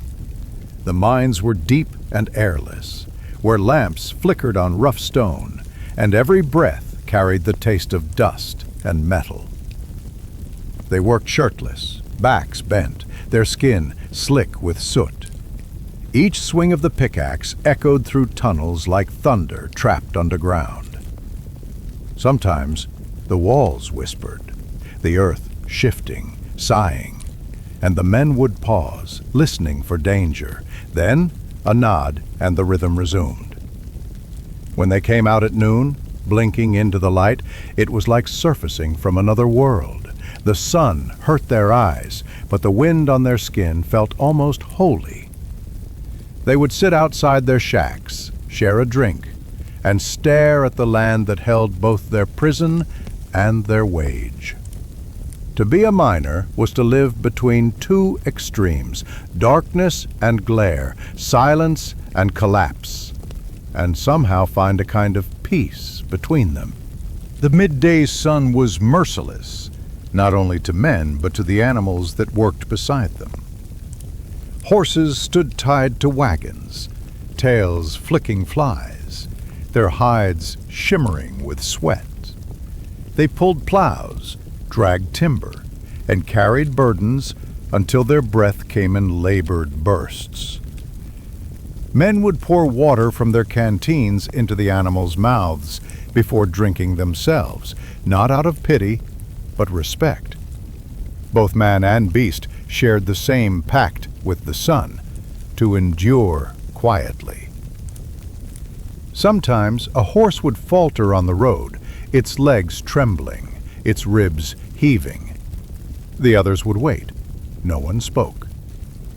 S2: The mines were deep and airless, where lamps flickered on rough stone, and every breath carried the taste of dust and metal. They worked shirtless, backs bent, their skin slick with soot. Each swing of the pickaxe echoed through tunnels like thunder trapped underground. Sometimes the walls whispered, the earth shifting, sighing, and the men would pause, listening for danger. Then a nod and the rhythm resumed. When they came out at noon, blinking into the light, it was like surfacing from another world. The sun hurt their eyes, but the wind on their skin felt almost holy. They would sit outside their shacks, share a drink, and stare at the land that held both their prison and their wage. To be a miner was to live between two extremes, darkness and glare, silence and collapse, and somehow find a kind of peace between them. The midday sun was merciless, not only to men but to the animals that worked beside them. Horses stood tied to wagons, tails flicking flies, their hides shimmering with sweat. They pulled plows, dragged timber, and carried burdens until their breath came in labored bursts. Men would pour water from their canteens into the animals' mouths before drinking themselves, not out of pity, but respect. Both man and beast shared the same pact with the sun, to endure quietly. Sometimes a horse would falter on the road, its legs trembling, its ribs heaving. The others would wait. No one spoke.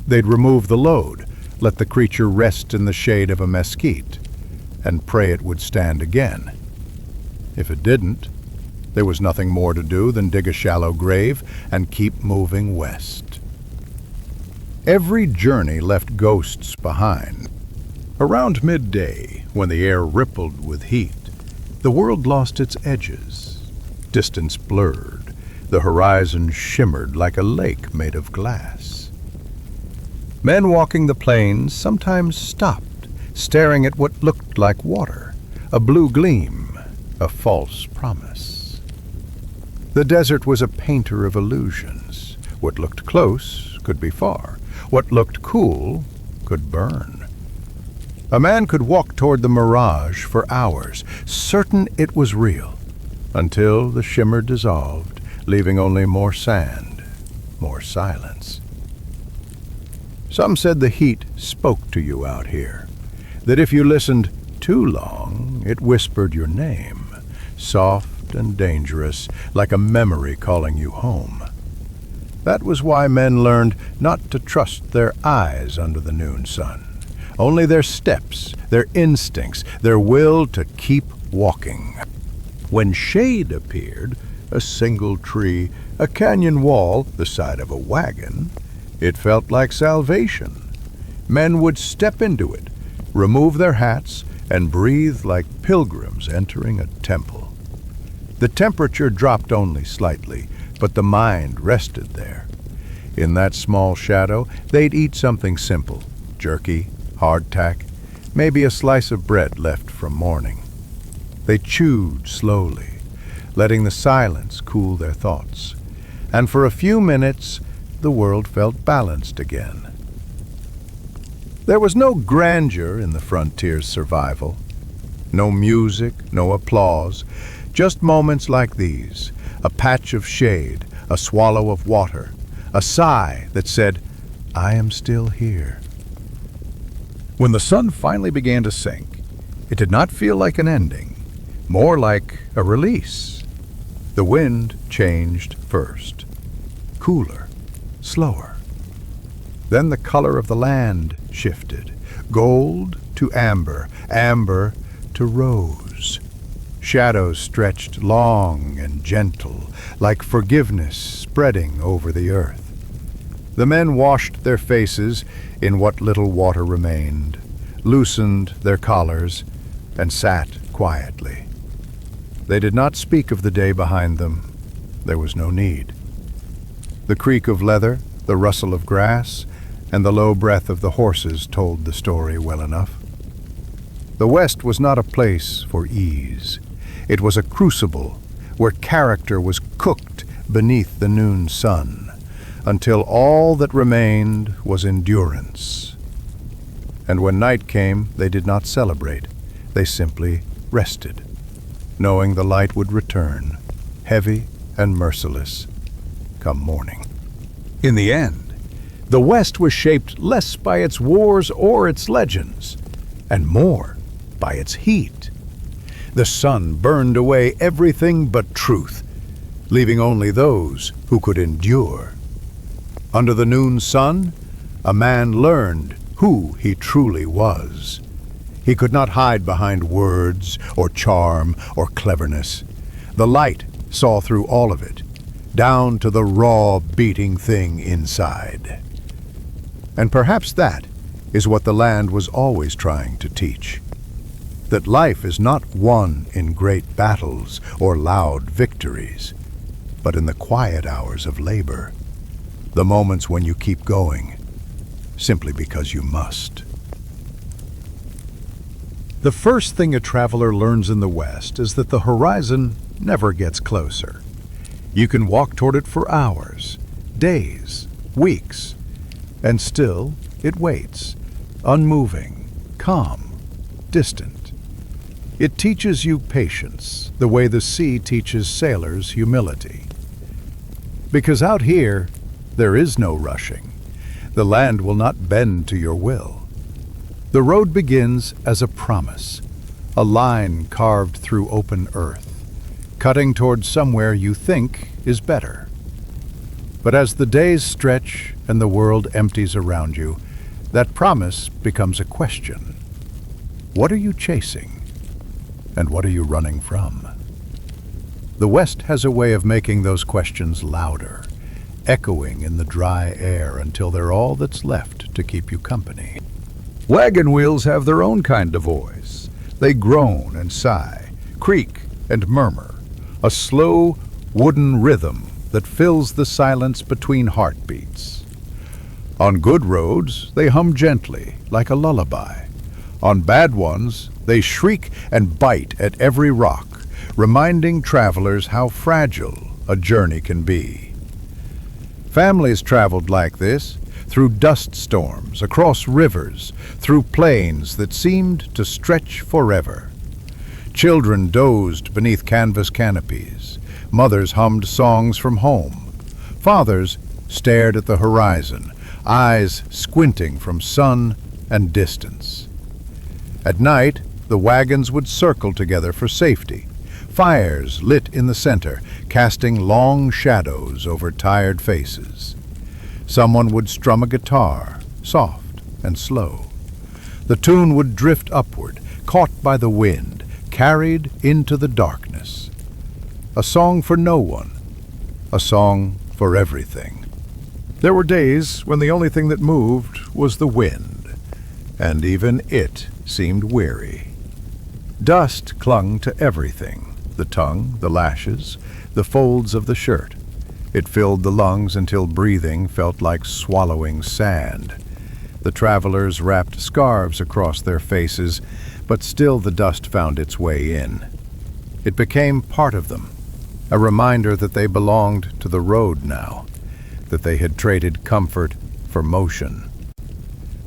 S2: They'd remove the load, let the creature rest in the shade of a mesquite, and pray it would stand again. If it didn't, there was nothing more to do than dig a shallow grave and keep moving west. Every journey left ghosts behind.
S1: Around midday, when the air rippled with heat, the world lost its edges. Distance blurred. The horizon shimmered like a lake made of glass. Men walking the plains sometimes stopped, staring at what looked like water, a blue gleam, a false promise. The desert was a painter of illusions. What looked close could be far. What looked cool could burn. A man could walk toward the mirage for hours, certain it was real, until the shimmer dissolved, leaving only more sand, more silence. Some said the heat spoke to you out here, that if you listened too long, it whispered your name, soft and dangerous, like a memory calling you home. That was why men learned not to trust their eyes under the noon sun. Only their steps, their instincts, their will to keep walking. When shade appeared, a single tree, a canyon wall, the side of a wagon, it felt like salvation. Men would step into it, remove their hats, and breathe like pilgrims entering a temple. The temperature dropped only slightly, but the mind rested there. In that small shadow, they'd eat something simple, jerky, hardtack, maybe a slice of bread left from morning. They chewed slowly, letting the silence cool their thoughts. And for a few minutes, the world felt balanced again. There was no grandeur in the frontier's survival. No music, no applause, just moments like these. A patch of shade, a swallow of water, a sigh that said, "I am still here." When the sun finally began to sink, it did not feel like an ending, more like a release. The wind changed first, cooler, slower. Then the color of the land shifted, gold to amber, amber to rose. Shadows stretched long and gentle, like forgiveness spreading over the earth. The men washed their faces in what little water remained, loosened their collars, and sat quietly. They did not speak of the day behind them. There was no need. The creak of leather, the rustle of grass, and the low breath of the horses told the story well enough. The West was not a place for ease. It was a crucible where character was cooked beneath the noon sun, until all that remained was endurance. And when night came, they did not celebrate. They simply rested, knowing the light would return, heavy and merciless, come morning. In the end, the West was shaped less by its wars or its legends, and more by its heat. The sun burned away everything but truth, leaving only those who could endure. Under the noon sun, a man learned who he truly was. He could not hide behind words or charm or cleverness. The light saw through all of it, down to the raw, beating thing inside. And perhaps that is what the land was always trying to teach. That life is not won in great battles or loud victories, but in the quiet hours of labor. The moments when you keep going, simply because you must. The first thing a traveler learns in the West is that the horizon never gets closer. You can walk toward it for hours, days, weeks, and still it waits, unmoving, calm, distant. It teaches you patience, the way the sea teaches sailors humility. Because out here, there is no rushing. The land will not bend to your will. The road begins as a promise, a line carved through open earth, cutting towards somewhere you think is better. But as the days stretch and the world empties around you, that promise becomes a question. What are you chasing? And what are you running from? The West has a way of making those questions louder, echoing in the dry air until they're all that's left to keep you company. Wagon wheels have their own kind of voice. They groan and sigh, creak and murmur, a slow, wooden rhythm that fills the silence between heartbeats. On good roads, they hum gently, like a lullaby. On bad ones, they shriek and bite at every rock, reminding travelers how fragile a journey can be. Families traveled like this, through dust storms, across rivers, through plains that seemed to stretch forever. Children dozed beneath canvas canopies. Mothers hummed songs from home. Fathers stared at the horizon, eyes squinting from sun and distance. At night, the wagons would circle together for safety. Fires lit in the center, casting long shadows over tired faces. Someone would strum a guitar, soft and slow. The tune would drift upward, caught by the wind, carried into the darkness. A song for no one, a song for everything. There were days when the only thing that moved was the wind, and even it seemed weary. Dust clung to everything, the tongue, the lashes, the folds of the shirt. It filled the lungs until breathing felt like swallowing sand. The travelers wrapped scarves across their faces, but still the dust found its way in. It became part of them, a reminder that they belonged to the road now, that they had traded comfort for motion.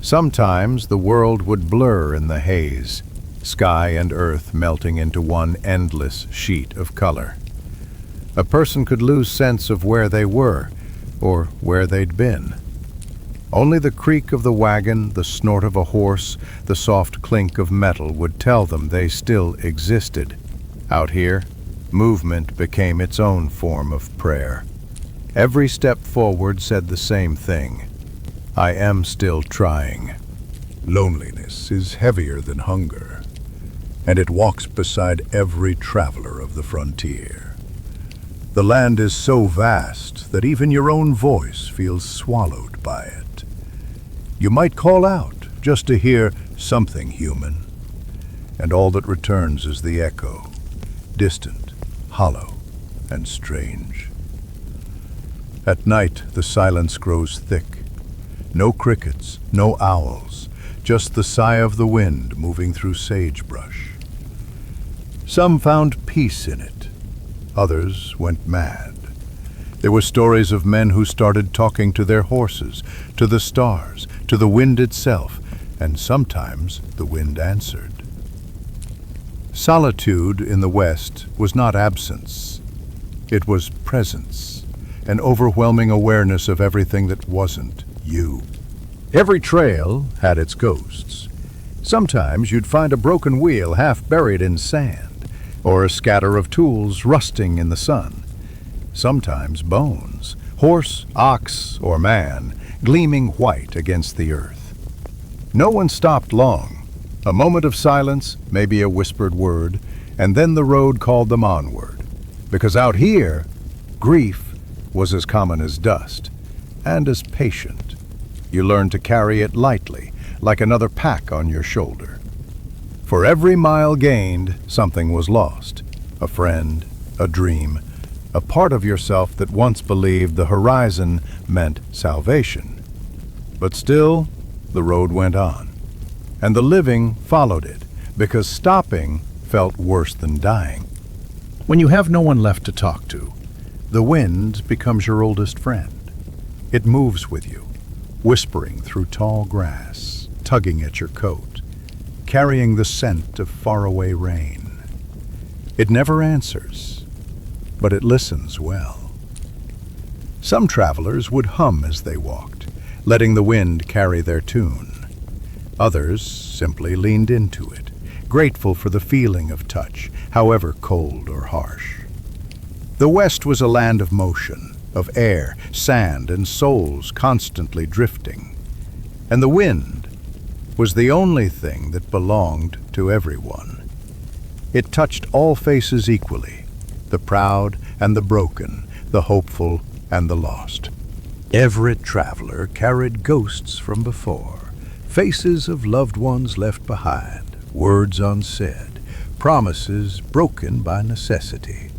S1: Sometimes the world would blur in the haze, sky and earth melting into one endless sheet of color. A person could lose sense of where they were, or where they'd been. Only the creak of the wagon, the snort of a horse, the soft clink of metal would tell them they still existed. Out here, movement became its own form of prayer. Every step forward said the same thing. I am still trying. Loneliness is heavier than hunger, and it walks beside every traveler of the frontier. The land is so vast that even your own voice feels swallowed by it. You might call out just to hear something human, and all that returns is the echo, distant, hollow, and strange. At night, the silence grows thick. No crickets, no owls, just the sigh of the wind moving through sagebrush. Some found peace in it. Others went mad. There were stories of men who started talking to their horses, to the stars, to the wind itself, and sometimes the wind answered. Solitude in the West was not absence. It was presence, an overwhelming awareness of everything that wasn't you. Every trail had its ghosts. Sometimes you'd find a broken wheel half buried in sand, or a scatter of tools rusting in the sun. Sometimes bones, horse, ox, or man, gleaming white against the earth. No one stopped long. A moment of silence, maybe a whispered word, and then the road called them onward. Because out here, grief was as common as dust, and as patient. You learned to carry it lightly, like another pack on your shoulder. For every mile gained, something was lost. A friend, a dream, a part of yourself that once believed the horizon meant salvation. But still, the road went on, and the living followed it, because stopping felt worse than dying. When you have no one left to talk to, the wind becomes your oldest friend. It moves with you, whispering through tall grass, tugging at your coat, carrying the scent of faraway rain. It never answers, but it listens well. Some travelers would hum as they walked, letting the wind carry their tune. Others simply leaned into it, grateful for the feeling of touch, however cold or harsh. The West was a land of motion, of air, sand, and souls constantly drifting. And the wind was the only thing that belonged to everyone. It touched all faces equally, the proud and the broken, the hopeful and the lost. Every traveler carried ghosts from before, Faces of loved ones left behind, words unsaid, promises broken by necessity.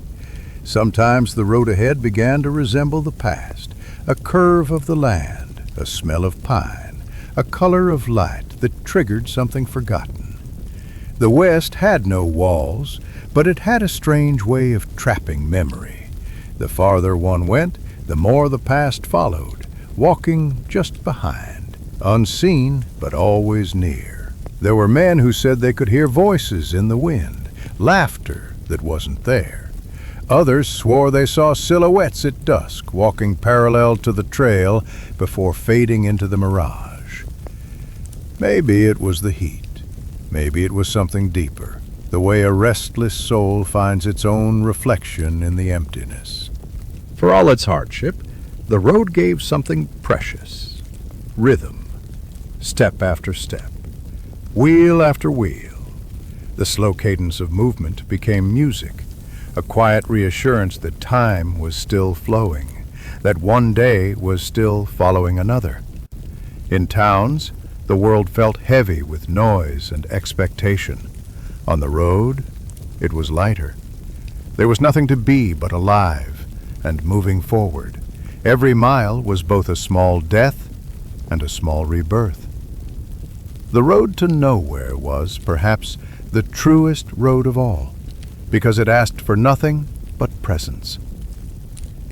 S1: Sometimes the road ahead began to resemble the past, a curve of the land, a smell of pine, a color of light that triggered something forgotten. The West had no walls, but it had a strange way of trapping memory. The farther one went, the more the past followed, walking just behind, unseen but always near. There were men who said they could hear voices in the wind, laughter that wasn't there. Others swore they saw silhouettes at dusk, walking parallel to the trail before fading into the mirage. Maybe it was the heat. Maybe it was something deeper, the way a restless soul finds its own reflection in the emptiness.
S2: For all its hardship, the road gave something precious. Rhythm, step after step, wheel after wheel. The slow cadence of movement became music, a quiet reassurance that time was still flowing, that one day was still following another. In towns, the world felt heavy with noise and expectation. On the road, it was lighter. There was nothing to be but alive and moving forward. Every mile was both a small death and a small rebirth. The road to nowhere was, perhaps, the truest road of all, because it asked for nothing but presence.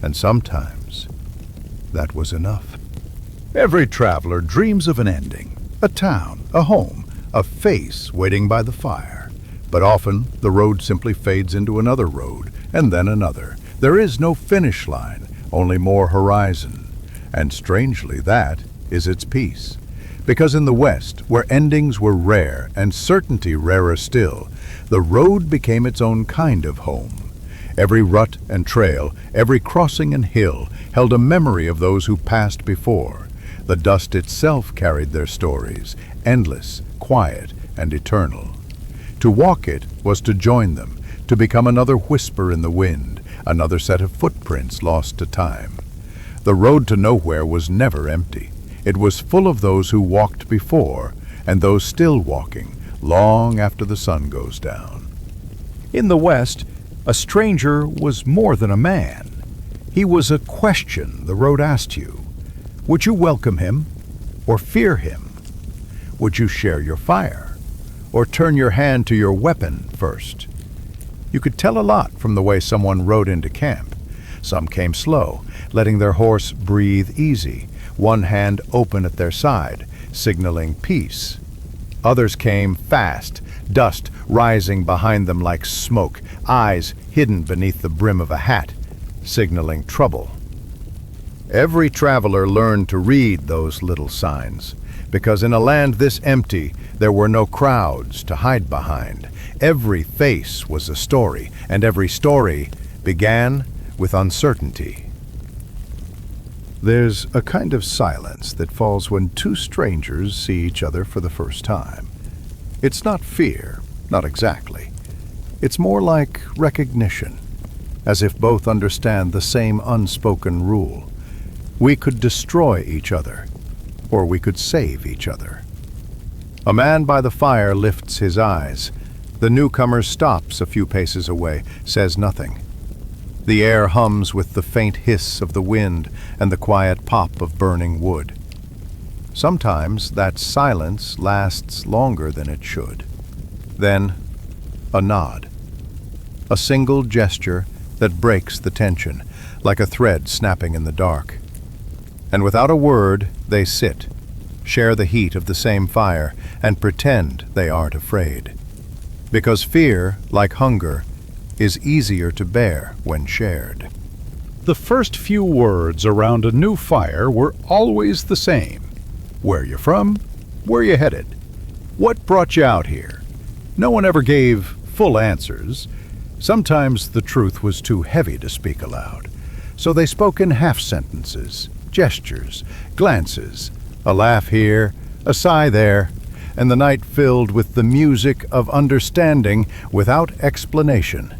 S2: And sometimes, that was enough. Every traveler dreams of an ending, a town, a home, a face waiting by the fire. But often, the road simply fades into another road, and then another. There is no finish line, only more horizon. And strangely, that is its peace. Because in the West, where endings were rare and certainty rarer still, the road became its own kind of home. Every rut and trail, every crossing and hill held a memory of those who passed before. The dust itself carried their stories, endless, quiet, and eternal. To walk it was to join them, to become another whisper in the wind, another set of footprints lost to time. The road to nowhere was never empty. It was full of those who walked before and those still walking, long after the sun goes down. In the West, a stranger was more than a man. He was a question the road asked you. Would you welcome him or fear him? Would you share your fire or turn your hand to your weapon first? You could tell a lot from the way someone rode into camp. Some came slow, letting their horse breathe easy, one hand open at their side, signaling peace. Others came fast, dust rising behind them like smoke, eyes hidden beneath the brim of a hat, signaling trouble. Every traveler learned to read those little signs, because in a land this empty, there were no crowds to hide behind. Every face was a story, and every story began with uncertainty. There's a kind of silence that falls when two strangers see each other for the first time. It's not fear, not exactly. It's more like recognition, as if both understand the same unspoken rule. We could destroy each other, or we could save each other. A man by the fire lifts his eyes. The newcomer stops a few paces away, says nothing. The air hums with the faint hiss of the wind and the quiet pop of burning wood. Sometimes that silence lasts longer than it should. Then, a nod. A single gesture that breaks the tension, like a thread snapping in the dark. And without a word, they sit, share the heat of the same fire, and pretend they aren't afraid. Because fear, like hunger, is easier to bear when shared. The first few words around a new fire were always the same. Where you from? Where you headed? What brought you out here? No one ever gave full answers. Sometimes the truth was too heavy to speak aloud, so they spoke in half sentences, gestures, glances, a laugh here, a sigh there, and the night filled with the music of understanding without explanation.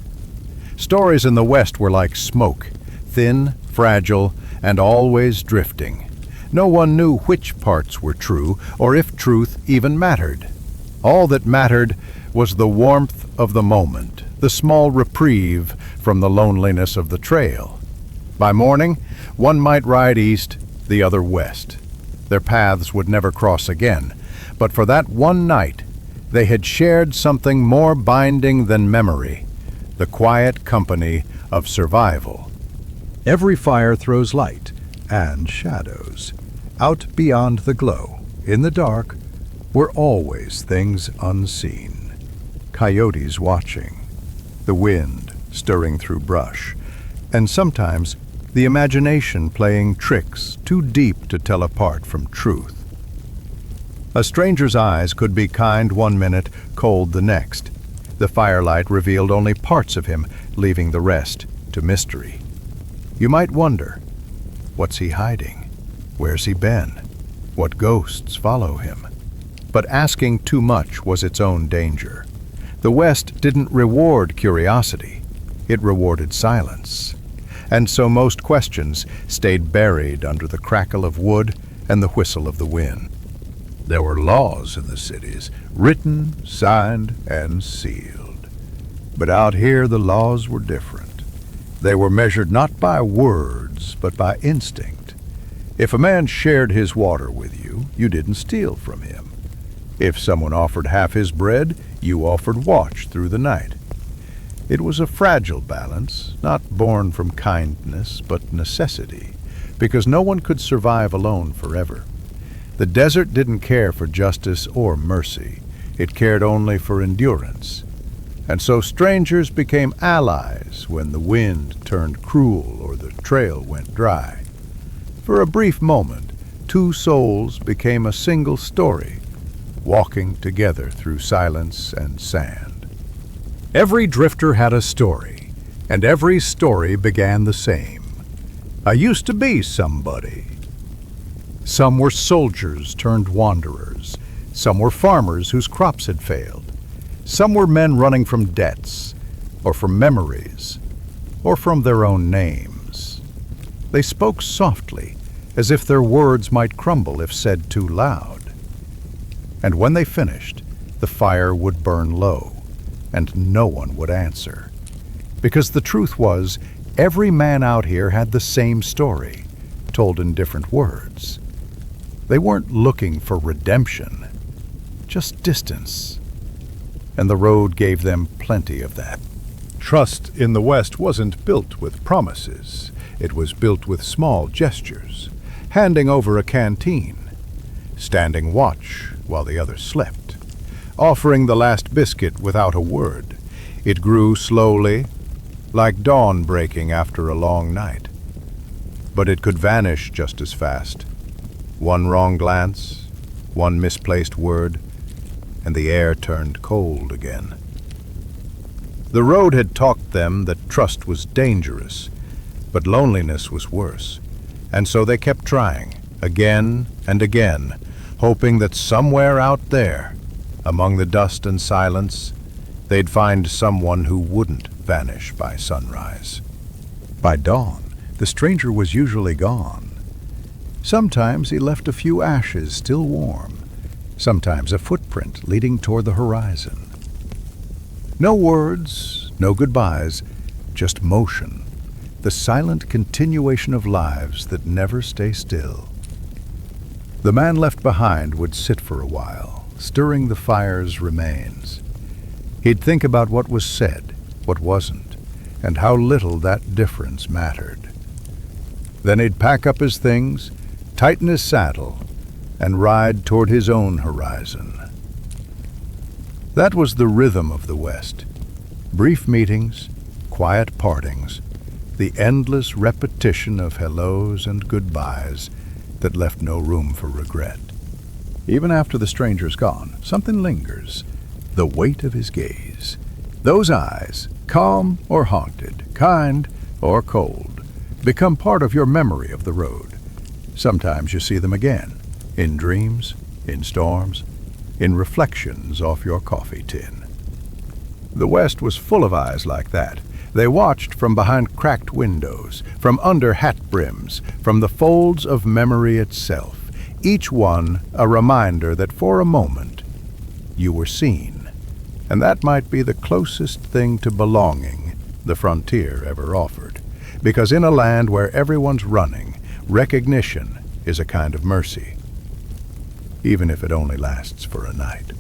S2: Stories in the West were like smoke, thin, fragile, and always drifting.
S1: No one knew which parts were true, or if truth even mattered. All that mattered was the warmth of the moment, the small reprieve from the loneliness of the trail. By morning, one might ride east, the other west. Their paths would never cross again, but for that one night, they had shared something more binding than memory, the quiet company of survival.
S2: Every fire throws light and shadows. Out beyond the glow, in the dark, were always things unseen. Coyotes watching, the wind stirring through brush, and sometimes the imagination playing tricks too deep to tell apart from truth. A stranger's eyes could be kind one minute, cold the next. The firelight revealed only parts of him, leaving the rest to mystery. You might wonder, what's he hiding? Where's he been? What ghosts follow him? But asking too much was its own danger. The West didn't reward curiosity. It rewarded silence. And so most questions stayed buried under the crackle of wood and the whistle of the wind. There were laws in the cities, written, signed, and sealed. But out here the laws were different. They were measured not by words, but by instinct. If a man shared his water with you, you didn't steal from him. If someone offered half his bread, you offered watch through the night. It was a fragile balance, not born from kindness, but necessity, because no one could survive alone forever. The desert didn't care for justice or mercy. It cared only for endurance. And so strangers became allies when the wind turned cruel or the trail went dry. For a brief moment, two souls became a single story, walking together through silence and sand. Every drifter had a story, and every story began the same. I used to be somebody. Some were soldiers turned wanderers. Some were farmers whose crops had failed. Some were men running from debts, or from memories, or from their own names. They spoke softly, as if their words might crumble if said too loud. And when they finished, the fire would burn low, and no one would answer. Because the truth was, every man out here had the same story, told in different words. They weren't looking for redemption, just distance. And the road gave them plenty of that. Trust in the West wasn't built with promises. It was built with small gestures, handing over a canteen, standing watch while the other slept, offering the last biscuit without a word. It grew slowly, like dawn breaking after a long night. But it could vanish just as fast. One wrong glance, one misplaced word, and the air turned cold again. The road had taught them that trust was dangerous, but loneliness was worse, and so they kept trying, again and again, hoping that somewhere out there, among the dust and silence, they'd find someone who wouldn't vanish by sunrise. By dawn, the stranger was usually gone. Sometimes he left a few ashes still warm, sometimes a footprint leading toward the horizon. No words, no goodbyes, just motion, the silent continuation of lives that never stay still. The man left behind would sit for a while, stirring the fire's remains. He'd think about what was said, what wasn't, and how little that difference mattered. Then he'd pack up his things, tighten his saddle, and ride toward his own horizon. That was the rhythm of the West. Brief meetings, quiet partings, the endless repetition of hellos and goodbyes that left no room for regret. Even after the stranger's gone, something lingers, the weight of his gaze. Those eyes, calm or haunted, kind or cold, become part of your memory of the road. Sometimes you see them again, in dreams, in storms, in reflections off your coffee tin. The West was full of eyes like that,
S1: They watched from behind cracked windows, from under hat brims, from the folds of memory itself, each one a reminder that for a moment you were seen. And that might be the closest thing to belonging the frontier ever offered, because in a land where everyone's running, recognition is a kind of mercy, even if it only lasts for a night.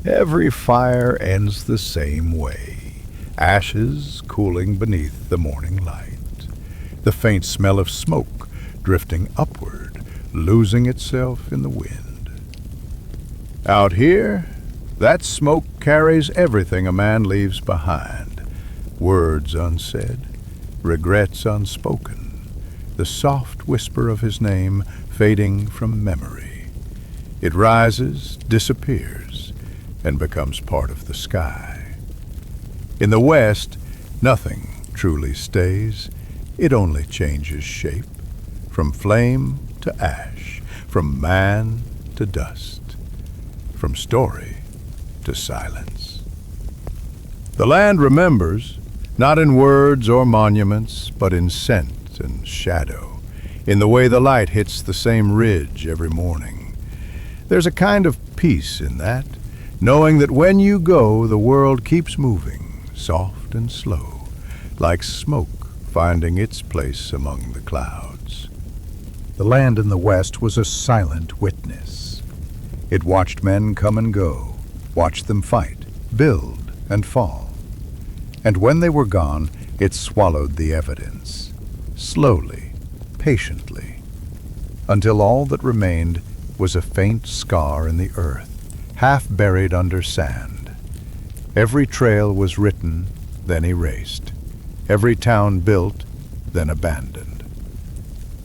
S1: Every fire ends the same way. Ashes cooling beneath the morning light. The faint smell of smoke drifting upward, losing itself in the wind. Out here, that smoke carries everything a man leaves behind. Words unsaid, regrets unspoken, the soft whisper of his name fading from memory. It rises, disappears, and becomes part of the sky. In the West, nothing truly stays. It only changes shape, from flame to ash, from man to dust, from story to silence. The land remembers, not in words or monuments, but in scent and shadow, in the way the light hits the same ridge every morning. There's a kind of peace in that, knowing that when you go, the world keeps moving, soft and slow, like smoke finding its place among the clouds. The land in the West was a silent witness. It watched men come and go, watched them fight, build, and fall. And when they were gone, it swallowed the evidence, slowly, patiently, until all that remained was a faint scar in the earth, half buried under sand. Every trail was written, then erased. Every town built, then abandoned.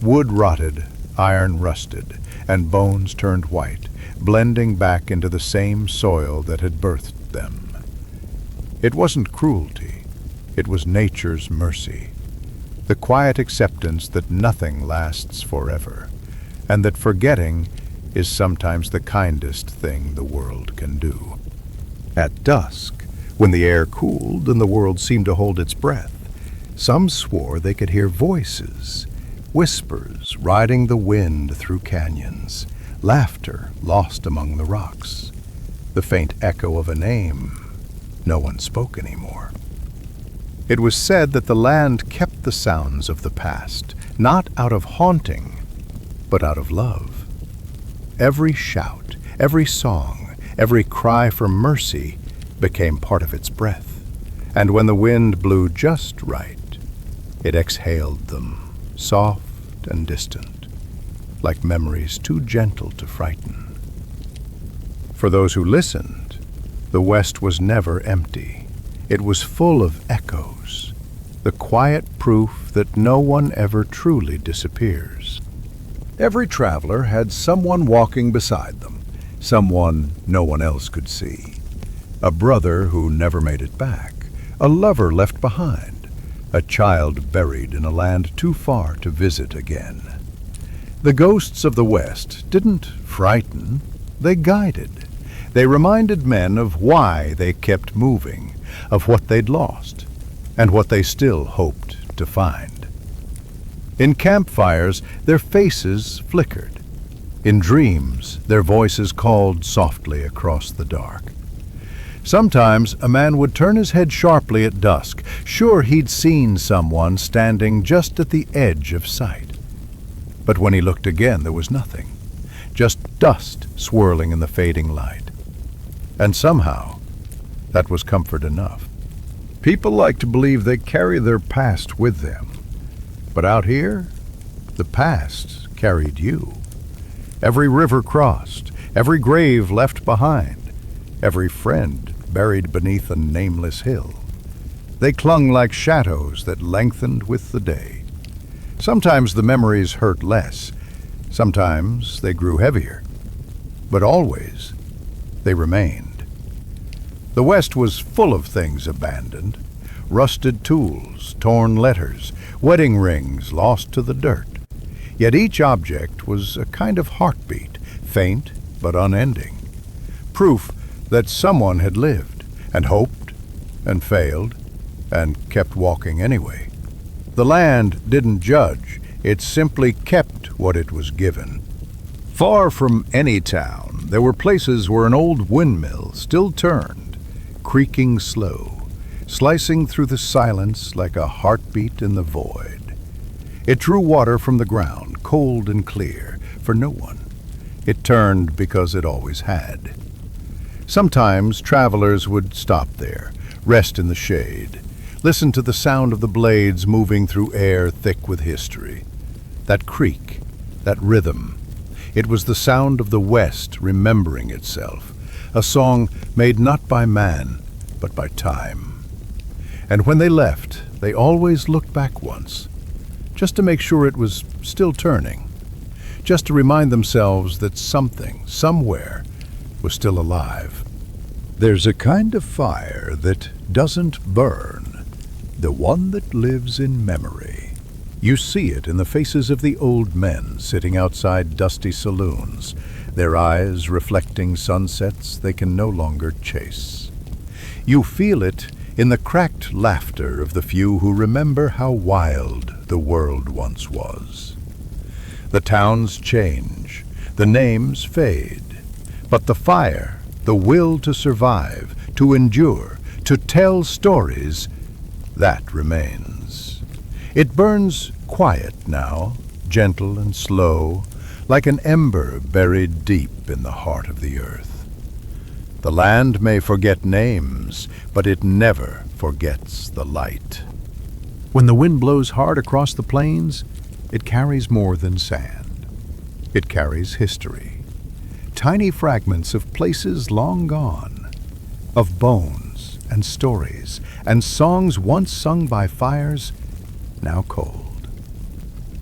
S1: Wood rotted, iron rusted, and bones turned white, blending back into the same soil that had birthed them. It wasn't cruelty, it was nature's mercy, the quiet acceptance that nothing lasts forever, and that forgetting is sometimes the kindest thing the world can do. At dusk, when the air cooled and the world seemed to hold its breath, some swore they could hear voices, whispers riding the wind through canyons, laughter lost among the rocks, the faint echo of a name no one spoke anymore. It was said that the land kept the sounds of the past, not out of haunting, but out of love. Every shout, every song, every cry for mercy became part of its breath, and when the wind blew just right, it exhaled them, soft and distant, like memories too gentle to frighten. For those who listened, the West was never empty. It was full of echoes, the quiet proof that no one ever truly disappears. Every traveler had someone walking beside them, someone no one else could see. A brother who never made it back, a lover left behind, a child buried in a land too far to visit again. The ghosts of the West didn't frighten, they guided. They reminded men of why they kept moving, of what they'd lost, and what they still hoped to find. In campfires, their faces flickered. In dreams, their voices called softly across the dark. Sometimes a man would turn his head sharply at dusk, sure he'd seen someone standing just at the edge of sight. But when he looked again, there was nothing, just dust swirling in the fading light. And somehow, that was comfort enough. People like to believe they carry their past with them. But out here, the past carried you. Every river crossed, every grave left behind, every friend buried beneath a nameless hill. They clung like shadows that lengthened with the day. Sometimes the memories hurt less, sometimes they grew heavier, but always they remained. The West was full of things abandoned, rusted tools, torn letters, wedding rings lost to the dirt. Yet each object was a kind of heartbeat, faint but unending. Proof that someone had lived, and hoped, and failed, and kept walking anyway. The land didn't judge, it simply kept what it was given. Far from any town, there were places where an old windmill still turned, creaking slow, slicing through the silence like a heartbeat in the void. It drew water from the ground, cold and clear, for no one. It turned because it always had. Sometimes travelers would stop there, rest in the shade, listen to the sound of the blades moving through air thick with history. That creak, that rhythm, it was the sound of the West remembering itself, a song made not by man, but by time. And when they left, they always looked back once, just to make sure it was still turning, just to remind themselves that something, somewhere, was still alive. There's a kind of fire that doesn't burn, the one that lives in memory. You see it in the faces of the old men sitting outside dusty saloons, their eyes reflecting sunsets they can no longer chase. You feel it in the cracked laughter of the few who remember how wild the world once was. The towns change, the names fade, but the fire, the will to survive, to endure, to tell stories, that remains. It burns quiet now, gentle and slow, like an ember buried deep in the heart of the earth. The land may forget names, but it never forgets the light. When the wind blows hard across the plains, it carries more than sand. It carries history, tiny fragments of places long gone, of bones and stories and songs once sung by fires, now cold.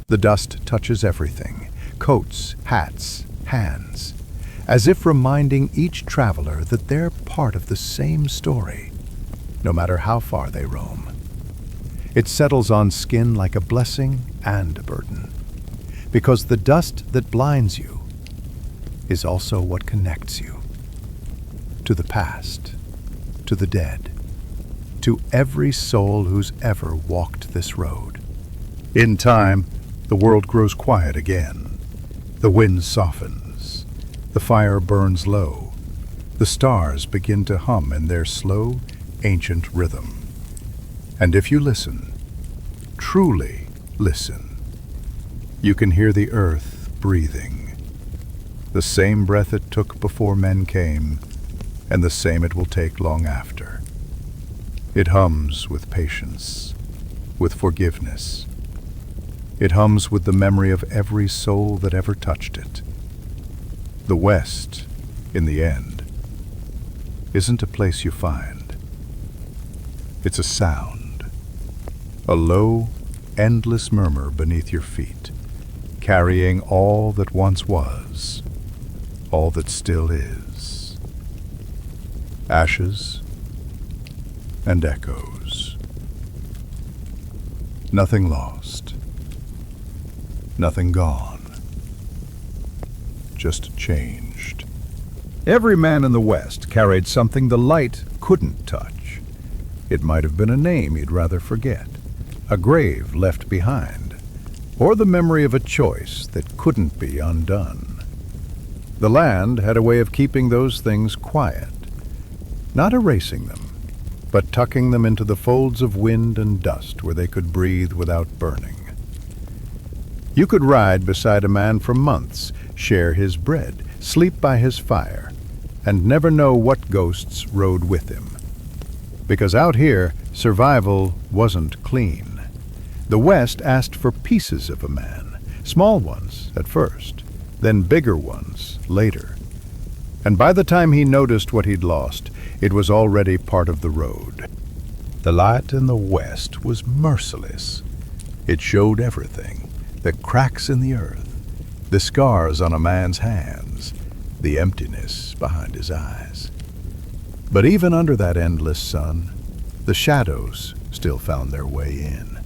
S1: The dust touches everything, coats, hats, hands, as if reminding each traveler that they're part of the same story, no matter how far they roam. It settles on skin like a blessing and a burden, because the dust that blinds you is also what connects you to the past, to the dead, to every soul who's ever walked this road. In time, the world grows quiet again. The wind softens. The fire burns low. The stars begin to hum in their slow, ancient rhythm. And if you listen, truly listen, you can hear the earth breathing. The same breath it took before men came, and the same it will take long after. It hums with patience, with forgiveness. It hums with the memory of every soul that ever touched it. The West, in the end, isn't a place you find. It's a sound, a low, endless murmur beneath your feet, carrying all that once was, all that still is. Ashes and echoes. Nothing lost. Nothing gone. Just changed. Every man in the West carried something the light couldn't touch. It might have been a name he'd rather forget, a grave left behind, or the memory of a choice that couldn't be undone. The land had a way of keeping those things quiet, not erasing them, but tucking them into the folds of wind and dust where they could breathe without burning. You could ride beside a man for months, share his bread, sleep by his fire, and never know what ghosts rode with him. Because out here, survival wasn't clean. The West asked for pieces of a man, small ones at first, then bigger ones later. And by the time he noticed what he'd lost, it was already part of the road. The light in the West was merciless. It showed everything. The cracks in the earth, the scars on a man's hands, the emptiness behind his eyes. But even under that endless sun, the shadows still found their way in.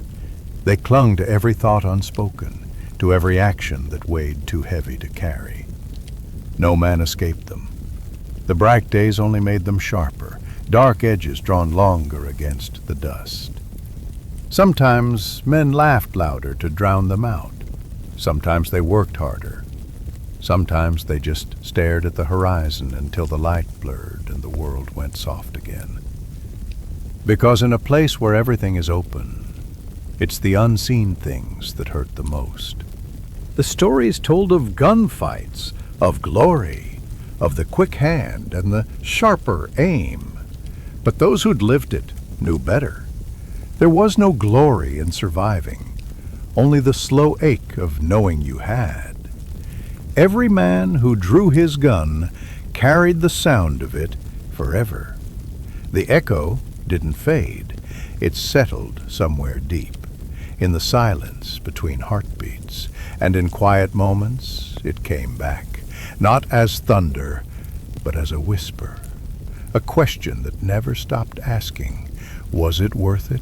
S1: They clung to every thought unspoken, to every action that weighed too heavy to carry. No man escaped them. The bright days only made them sharper, dark edges drawn longer against the dust. Sometimes men laughed louder to drown them out. Sometimes they worked harder. Sometimes they just stared at the horizon until the light blurred and the world went soft again. Because in a place where everything is open, it's the unseen things that hurt the most. The stories told of gunfights, of glory, of the quick hand and the sharper aim. But those who'd lived it knew better. There was no glory in surviving, only the slow ache of knowing you had. Every man who drew his gun carried the sound of it forever. The echo didn't fade. It settled somewhere deep, in the silence between heartbeats, and in quiet moments it came back, not as thunder, but as a whisper, a question that never stopped asking, was it worth it?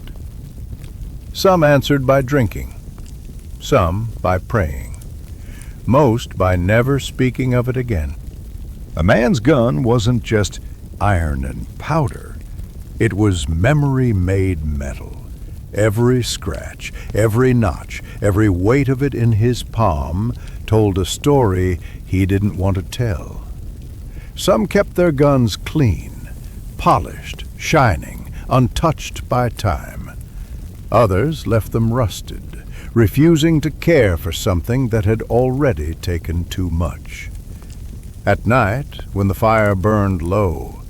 S1: Some answered by drinking, some by praying, most by never speaking of it again. A man's gun wasn't just iron and powder. It was memory made metal. Every scratch, every notch, every weight of it in his palm told a story he didn't want to tell. Some kept their guns clean, polished, shining, untouched by time. Others left them rusted, refusing to care for something that had already taken too much. At night, when the fire burned low,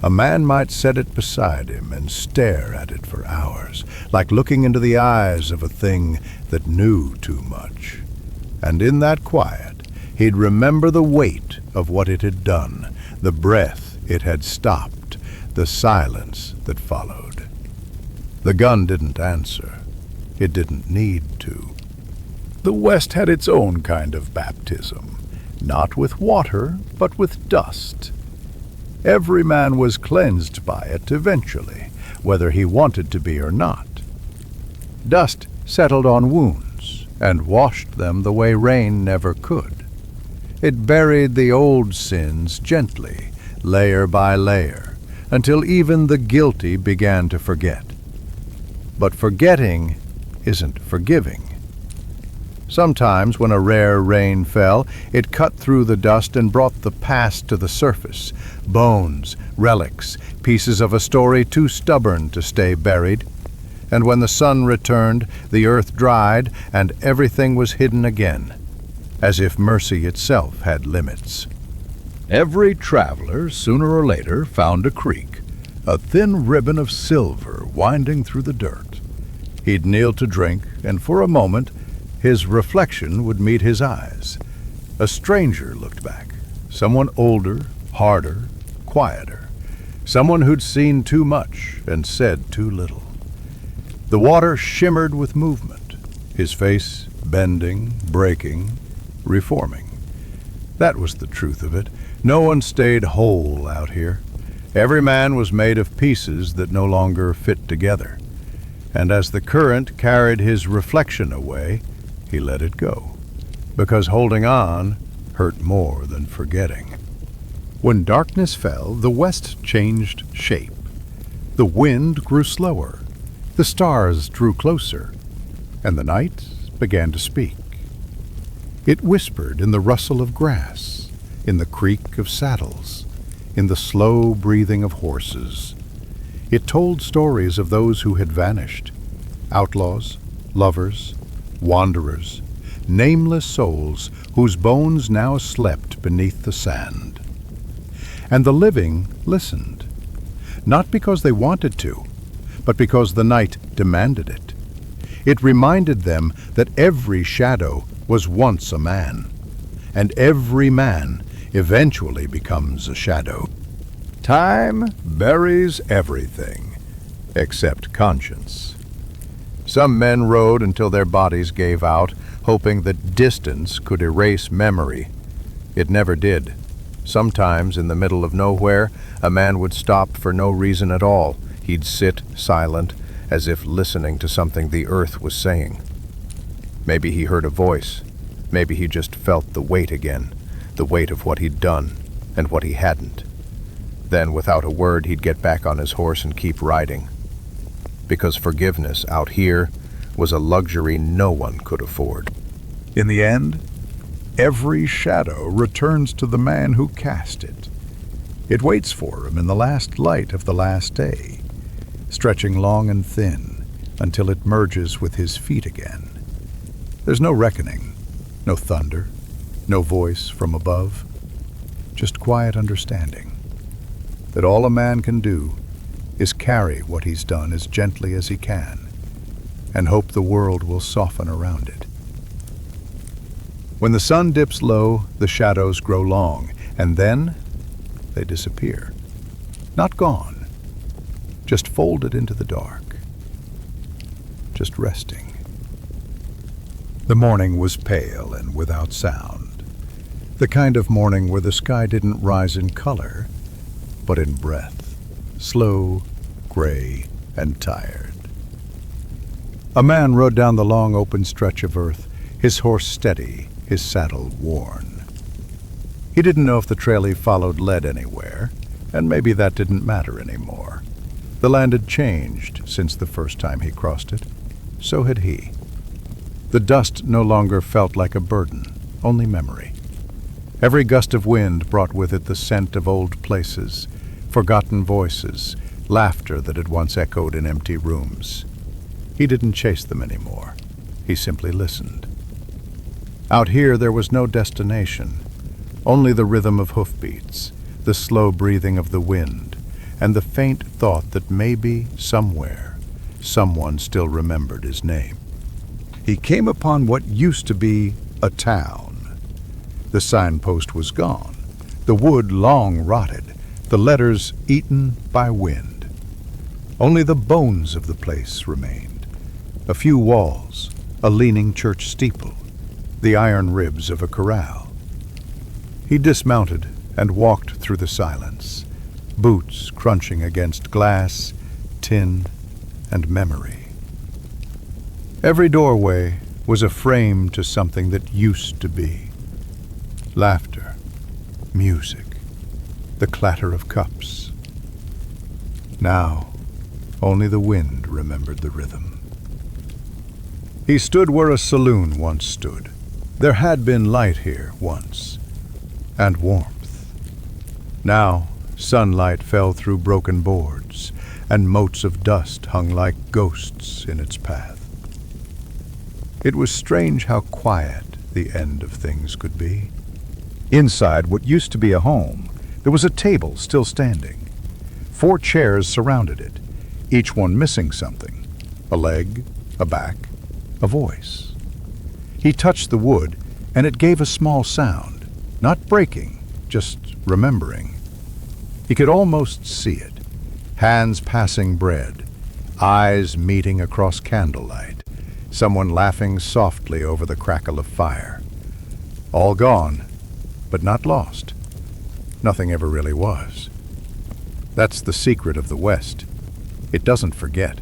S1: a man might set it beside him and stare at it for hours, like looking into the eyes of a thing that knew too much. And in that quiet, he'd remember the weight of what it had done, the breath it had stopped, the silence that followed. The gun didn't answer. It didn't need to. The West had its own kind of baptism, not with water, but with dust. Every man was cleansed by it eventually, whether he wanted to be or not. Dust settled on wounds and washed them the way rain never could. It buried the old sins gently, layer by layer, until even the guilty began to forget. But forgetting isn't forgiving. Sometimes when a rare rain fell, it cut through the dust and brought the past to the surface. Bones, relics, pieces of a story too stubborn to stay buried. And when the sun returned, the earth dried, and everything was hidden again, as if mercy itself had limits. Every traveler, sooner or later, found a creek, a thin ribbon of silver winding through the dirt. He'd kneel to drink, and for a moment, his reflection would meet his eyes. A stranger looked back, someone older, harder, quieter, someone who'd seen too much and said too little. The water shimmered with movement, his face bending, breaking, reforming. That was the truth of it. No one stayed whole out here. Every man was made of pieces that no longer fit together. And as the current carried his reflection away, he let it go, because holding on hurt more than forgetting. When darkness fell, the west changed shape. The wind grew slower, the stars drew closer, and the night began to speak. It whispered in the rustle of grass, in the creak of saddles, in the slow breathing of horses. It told stories of those who had vanished, outlaws, lovers, wanderers, nameless souls whose bones now slept beneath the sand. And the living listened, not because they wanted to, but because the night demanded it. It reminded them that every shadow was once a man, and every man eventually becomes a shadow. Time buries everything, except conscience. Some men rode until their bodies gave out, hoping that distance could erase memory. It never did. Sometimes, in the middle of nowhere, a man would stop for no reason at all. He'd sit silent, as if listening to something the earth was saying. Maybe he heard a voice. Maybe he just felt the weight again, the weight of what he'd done and what he hadn't.
S3: Then, without a word, he'd get back on his horse and keep riding. Because forgiveness out here was a luxury no one could afford.
S1: In the end, every shadow returns to the man who cast it. It waits for him in the last light of the last day, stretching long and thin until it merges with his feet again. There's no reckoning, no thunder, no voice from above, just quiet understanding that all a man can do is carry what he's done as gently as he can and hope the world will soften around it. When the sun dips low, the shadows grow long, and then they disappear. Not gone, just folded into the dark, just resting. The morning was pale and without sound, the kind of morning where the sky didn't rise in color, but in breath, slow, gray, and tired. A man rode down the long open stretch of earth, his horse steady, his saddle worn. He didn't know if the trail he followed led anywhere, and maybe that didn't matter anymore. The land had changed since the first time he crossed it. So had he. The dust no longer felt like a burden, only memory. Every gust of wind brought with it the scent of old places, forgotten voices, laughter that had once echoed in empty rooms. He didn't chase them anymore. He simply listened. Out here there was no destination, only the rhythm of hoofbeats, the slow breathing of the wind, and the faint thought that maybe, somewhere, someone still remembered his name. He came upon what used to be a town. The signpost was gone, the wood long rotted, the letters eaten by wind. Only the bones of the place remained. A few walls, a leaning church steeple, the iron ribs of a corral. He dismounted and walked through the silence, boots crunching against glass, tin, and memory. Every doorway was a frame to something that used to be. Laughter, music, the clatter of cups. Now, only the wind remembered the rhythm. He stood where a saloon once stood. There had been light here once, and warmth. Now, sunlight fell through broken boards, and motes of dust hung like ghosts in its path. It was strange how quiet the end of things could be. Inside what used to be a home, there was a table still standing. 4 chairs surrounded it, each one missing something: a leg, a back, a voice. He touched the wood, and it gave a small sound, not breaking, just remembering. He could almost see it. Hands passing bread, eyes meeting across candlelight, someone laughing softly over the crackle of fire. All gone, but not lost. Nothing ever really was. That's the secret of the West. It doesn't forget.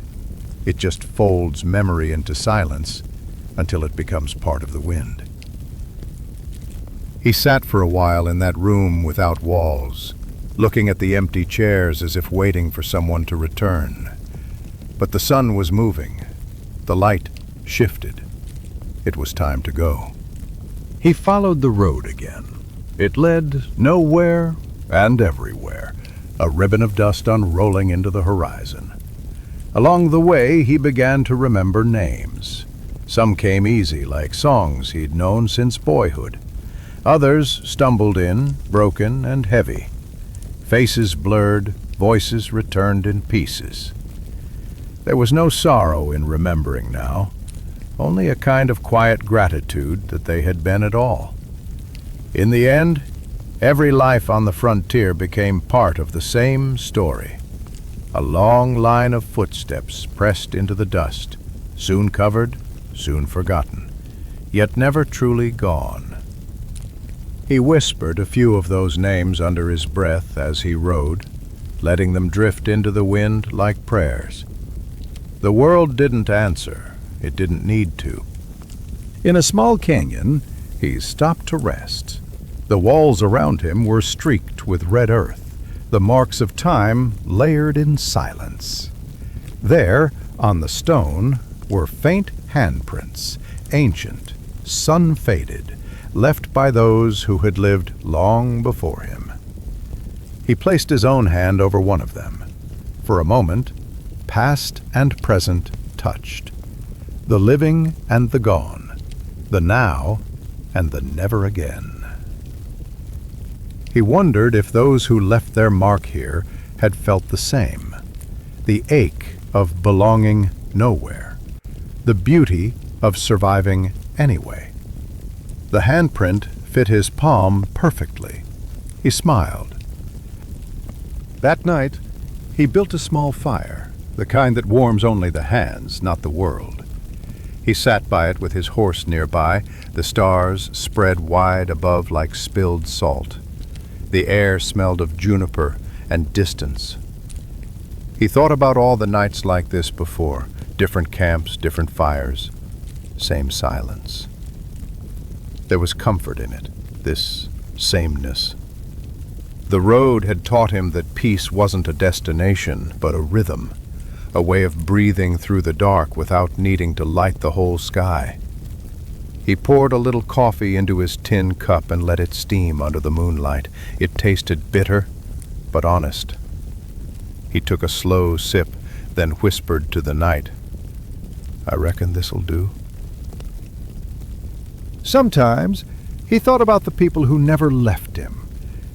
S1: It just folds memory into silence until it becomes part of the wind. He sat for a while in that room without walls, looking at the empty chairs as if waiting for someone to return. But the sun was moving. The light shifted. It was time to go. He followed the road again. It led nowhere and everywhere, a ribbon of dust unrolling into the horizon. Along the way, he began to remember names. Some came easy, like songs he'd known since boyhood. Others stumbled in, broken and heavy. Faces blurred, voices returned in pieces. There was no sorrow in remembering now, only a kind of quiet gratitude that they had been at all. In the end, every life on the frontier became part of the same story. A long line of footsteps pressed into the dust, soon covered, soon forgotten, yet never truly gone. He whispered a few of those names under his breath as he rode, letting them drift into the wind like prayers. The world didn't answer. It didn't need to. In a small canyon, he stopped to rest. The walls around him were streaked with red earth, the marks of time layered in silence. There, on the stone, were faint handprints, ancient, sun-faded, left by those who had lived long before him. He placed his own hand over one of them. For a moment, past and present touched. The living and the gone, the now and the never again. He wondered if those who left their mark here had felt the same. The ache of belonging nowhere. The beauty of surviving anyway. The handprint fit his palm perfectly. He smiled. That night, he built a small fire, the kind that warms only the hands, not the world. He sat by it with his horse nearby, the stars spread wide above like spilled salt. The air smelled of juniper and distance. He thought about all the nights like this before, different camps, different fires, same silence. There was comfort in it, this sameness. The road had taught him that peace wasn't a destination, but a rhythm, a way of breathing through the dark without needing to light the whole sky. He poured a little coffee into his tin cup and let it steam under the moonlight. It tasted bitter, but honest. He took a slow sip, then whispered to the night, "I reckon this'll do." Sometimes he thought about the people who never left him,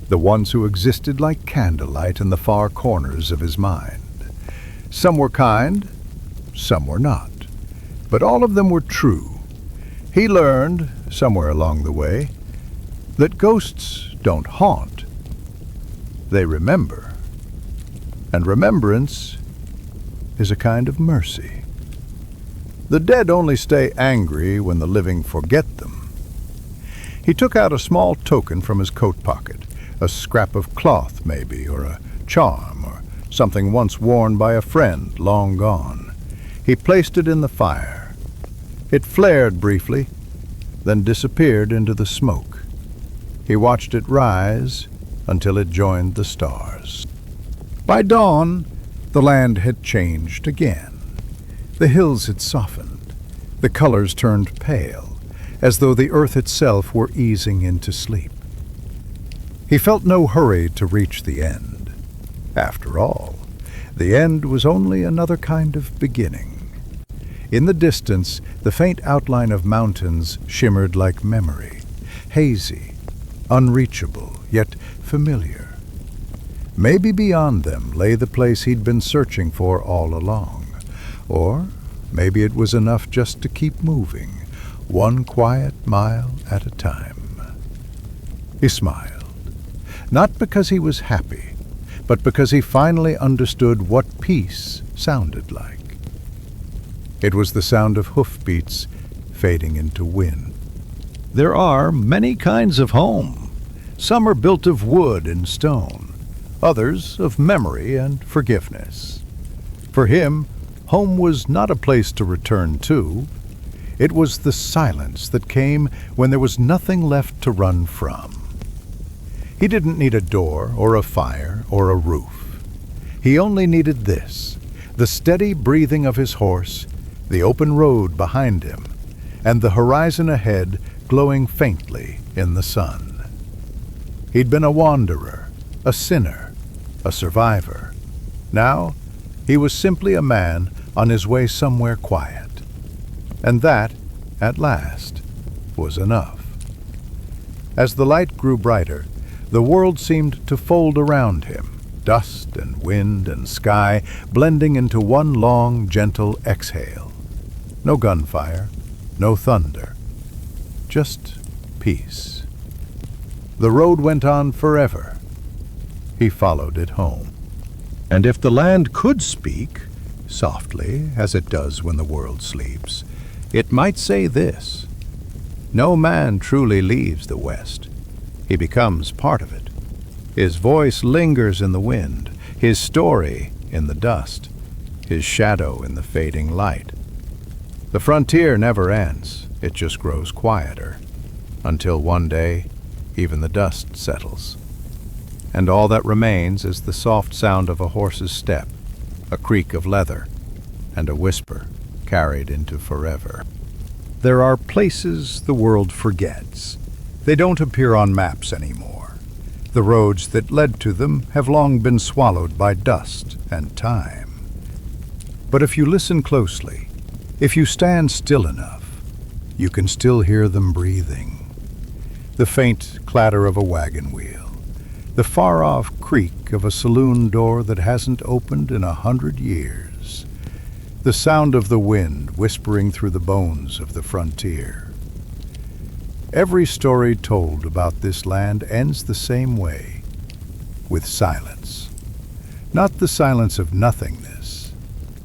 S1: the ones who existed like candlelight in the far corners of his mind. Some were kind, some were not, but all of them were true. He learned, somewhere along the way, that ghosts don't haunt. They remember. And remembrance is a kind of mercy. The dead only stay angry when the living forget them. He took out a small token from his coat pocket, a scrap of cloth maybe, or a charm, or something once worn by a friend long gone. He placed it in the fire. It flared briefly, then disappeared into the smoke. He watched it rise until it joined the stars. By dawn, the land had changed again. The hills had softened. The colors turned pale, as though the earth itself were easing into sleep. He felt no hurry to reach the end. After all, the end was only another kind of beginning. In the distance, the faint outline of mountains shimmered like memory, hazy, unreachable, yet familiar. Maybe beyond them lay the place he'd been searching for all along. Or maybe it was enough just to keep moving, one quiet mile at a time. He smiled, not because he was happy, but because he finally understood what peace sounded like. It was the sound of hoofbeats fading into wind. There are many kinds of home. Some are built of wood and stone, others of memory and forgiveness. For him, home was not a place to return to. It was the silence that came when there was nothing left to run from. He didn't need a door or a fire or a roof. He only needed this, the steady breathing of his horse, the open road behind him, and the horizon ahead glowing faintly in the sun. He'd been a wanderer, a sinner, a survivor. Now, he was simply a man on his way somewhere quiet. And that, at last, was enough. As the light grew brighter, the world seemed to fold around him, dust and wind and sky blending into one long, gentle exhale. No gunfire, no thunder, just peace. The road went on forever. He followed it home. And if the land could speak, softly, as it does when the world sleeps, it might say this: no man truly leaves the West. He becomes part of it. His voice lingers in the wind, his story in the dust, his shadow in the fading light. The frontier never ends, it just grows quieter, until one day even the dust settles. and all that remains is the soft sound of a horse's step, a creak of leather, and a whisper carried into forever. There are places the world forgets. They don't appear on maps anymore. The roads that led to them have long been swallowed by dust and time. But if you listen closely, if you stand still enough, you can still hear them breathing. The faint clatter of a wagon wheel, the far-off creak of a saloon door that hasn't opened in 100 years, the sound of the wind whispering through the bones of the frontier. Every story told about this land ends the same way, with silence. Not the silence of nothingness,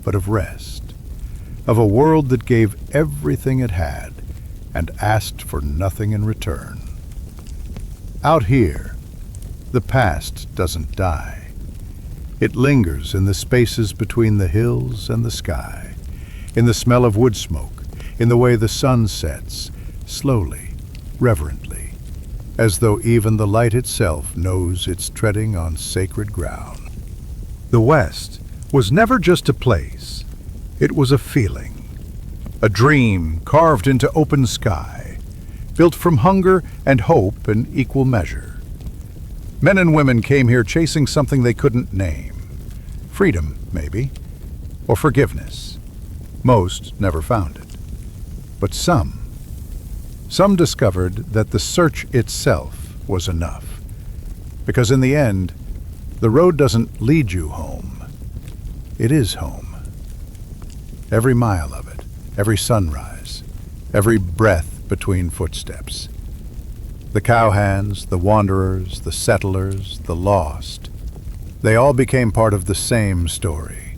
S1: but of rest, of a world that gave everything it had and asked for nothing in return. Out here, the past doesn't die. It lingers in the spaces between the hills and the sky, in the smell of wood smoke, in the way the sun sets, slowly, reverently, as though even the light itself knows it's treading on sacred ground. The West was never just a place. It was a feeling, a dream carved into open sky, built from hunger and hope in equal measure. Men and women came here chasing something they couldn't name. Freedom, maybe, or forgiveness. Most never found it. But some discovered that the search itself was enough. Because in the end, the road doesn't lead you home. It is home. Every mile of it, every sunrise, every breath between footsteps. The cowhands, the wanderers, the settlers, the lost, they all became part of the same story.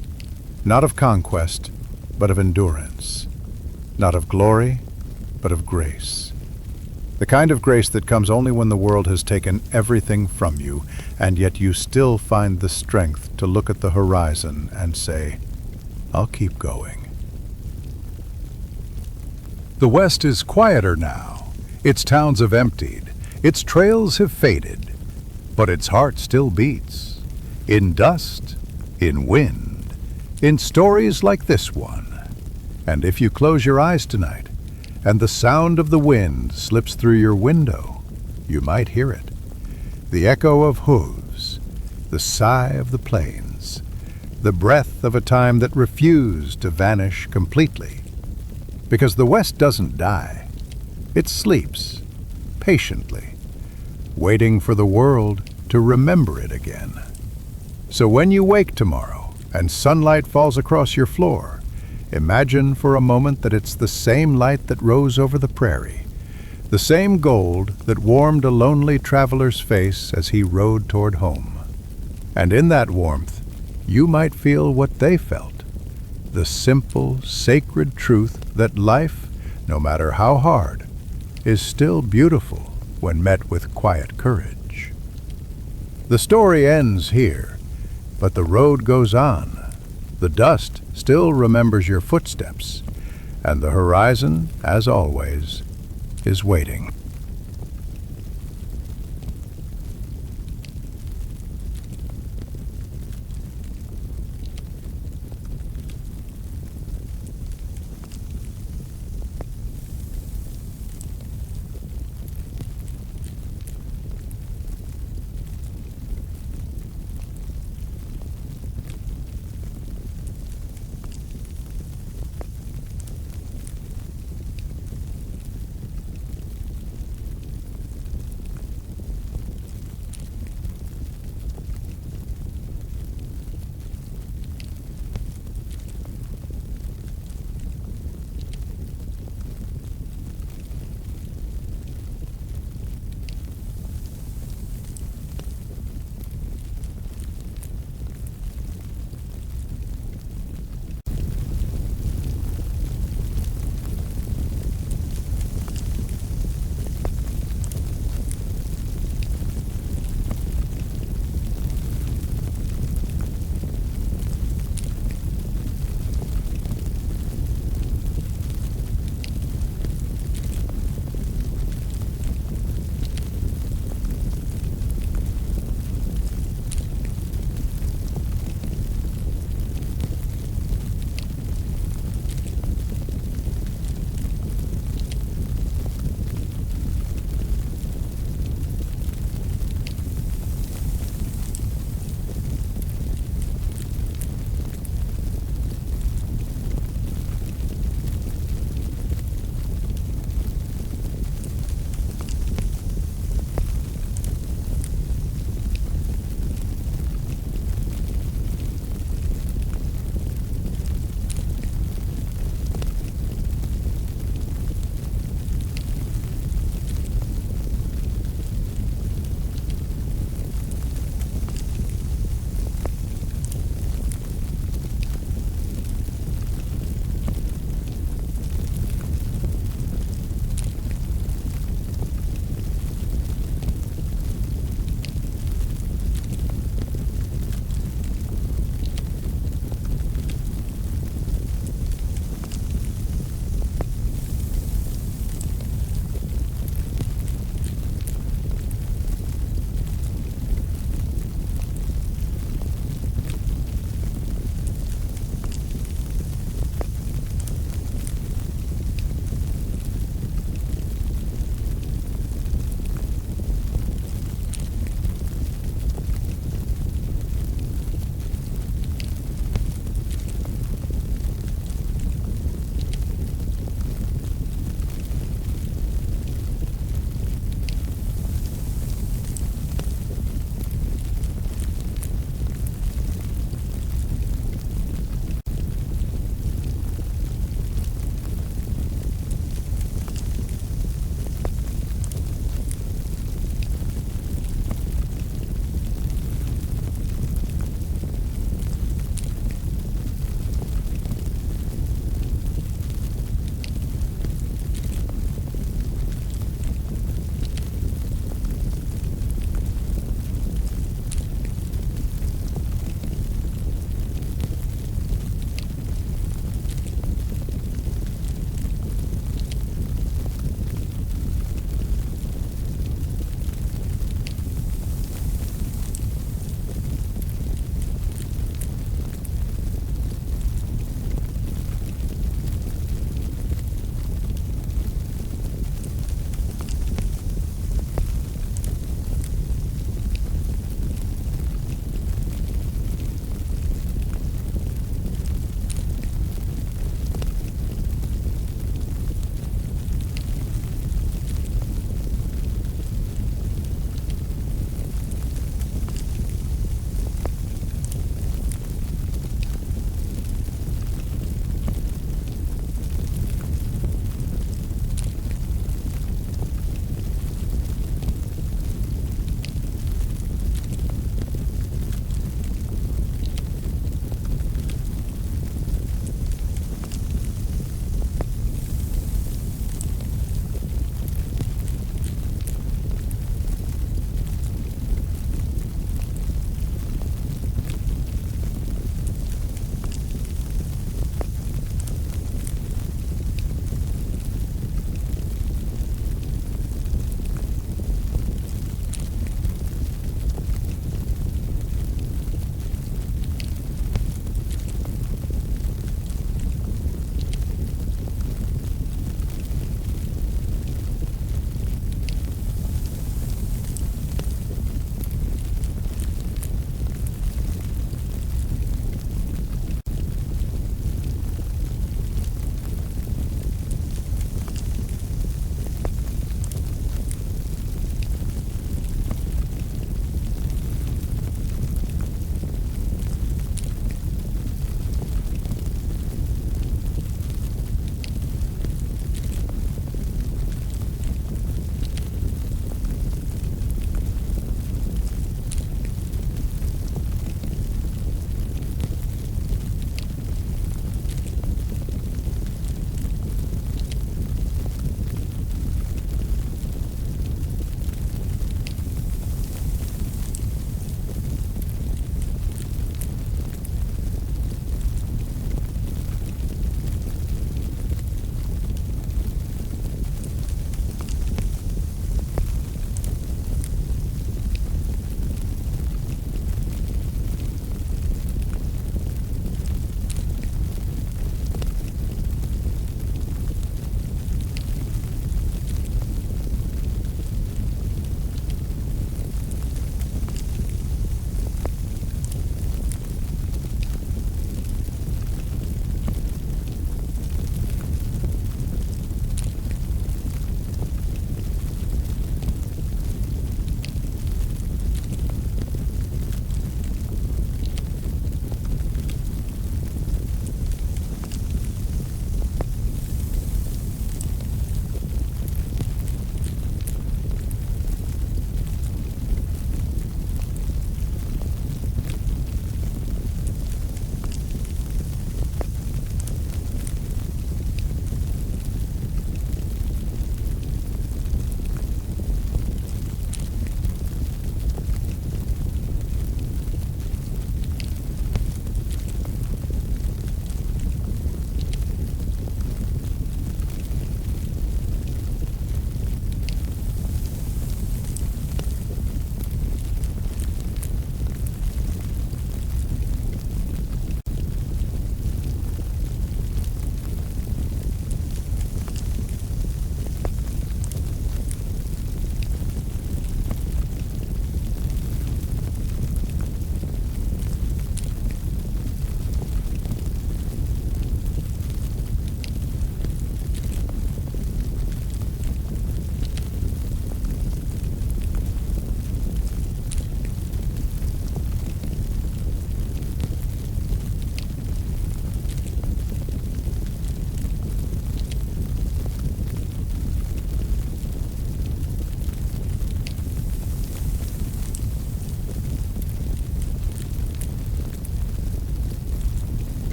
S1: Not of conquest, but of endurance. Not of glory, but of grace. The kind of grace that comes only when the world has taken everything from you, and yet you still find the strength to look at the horizon and say, I'll keep going. The West is quieter now. Its towns have emptied. Its trails have faded. But its heart still beats. In dust, in wind, in stories like this one. And if you close your eyes tonight, and the sound of the wind slips through your window, you might hear it. The echo of hooves, the sigh of the plains, the breath of a time that refused to vanish completely. Because the West doesn't die. It sleeps, patiently, waiting for the world to remember it again. So when you wake tomorrow and sunlight falls across your floor, imagine for a moment that it's the same light that rose over the prairie, the same gold that warmed a lonely traveler's face as he rode toward home. And in that warmth, you might feel what they felt, the simple, sacred truth that life, no matter how hard, is still beautiful when met with quiet courage. The story ends here, but the road goes on. The dust still remembers your footsteps, and the horizon, as always, is waiting.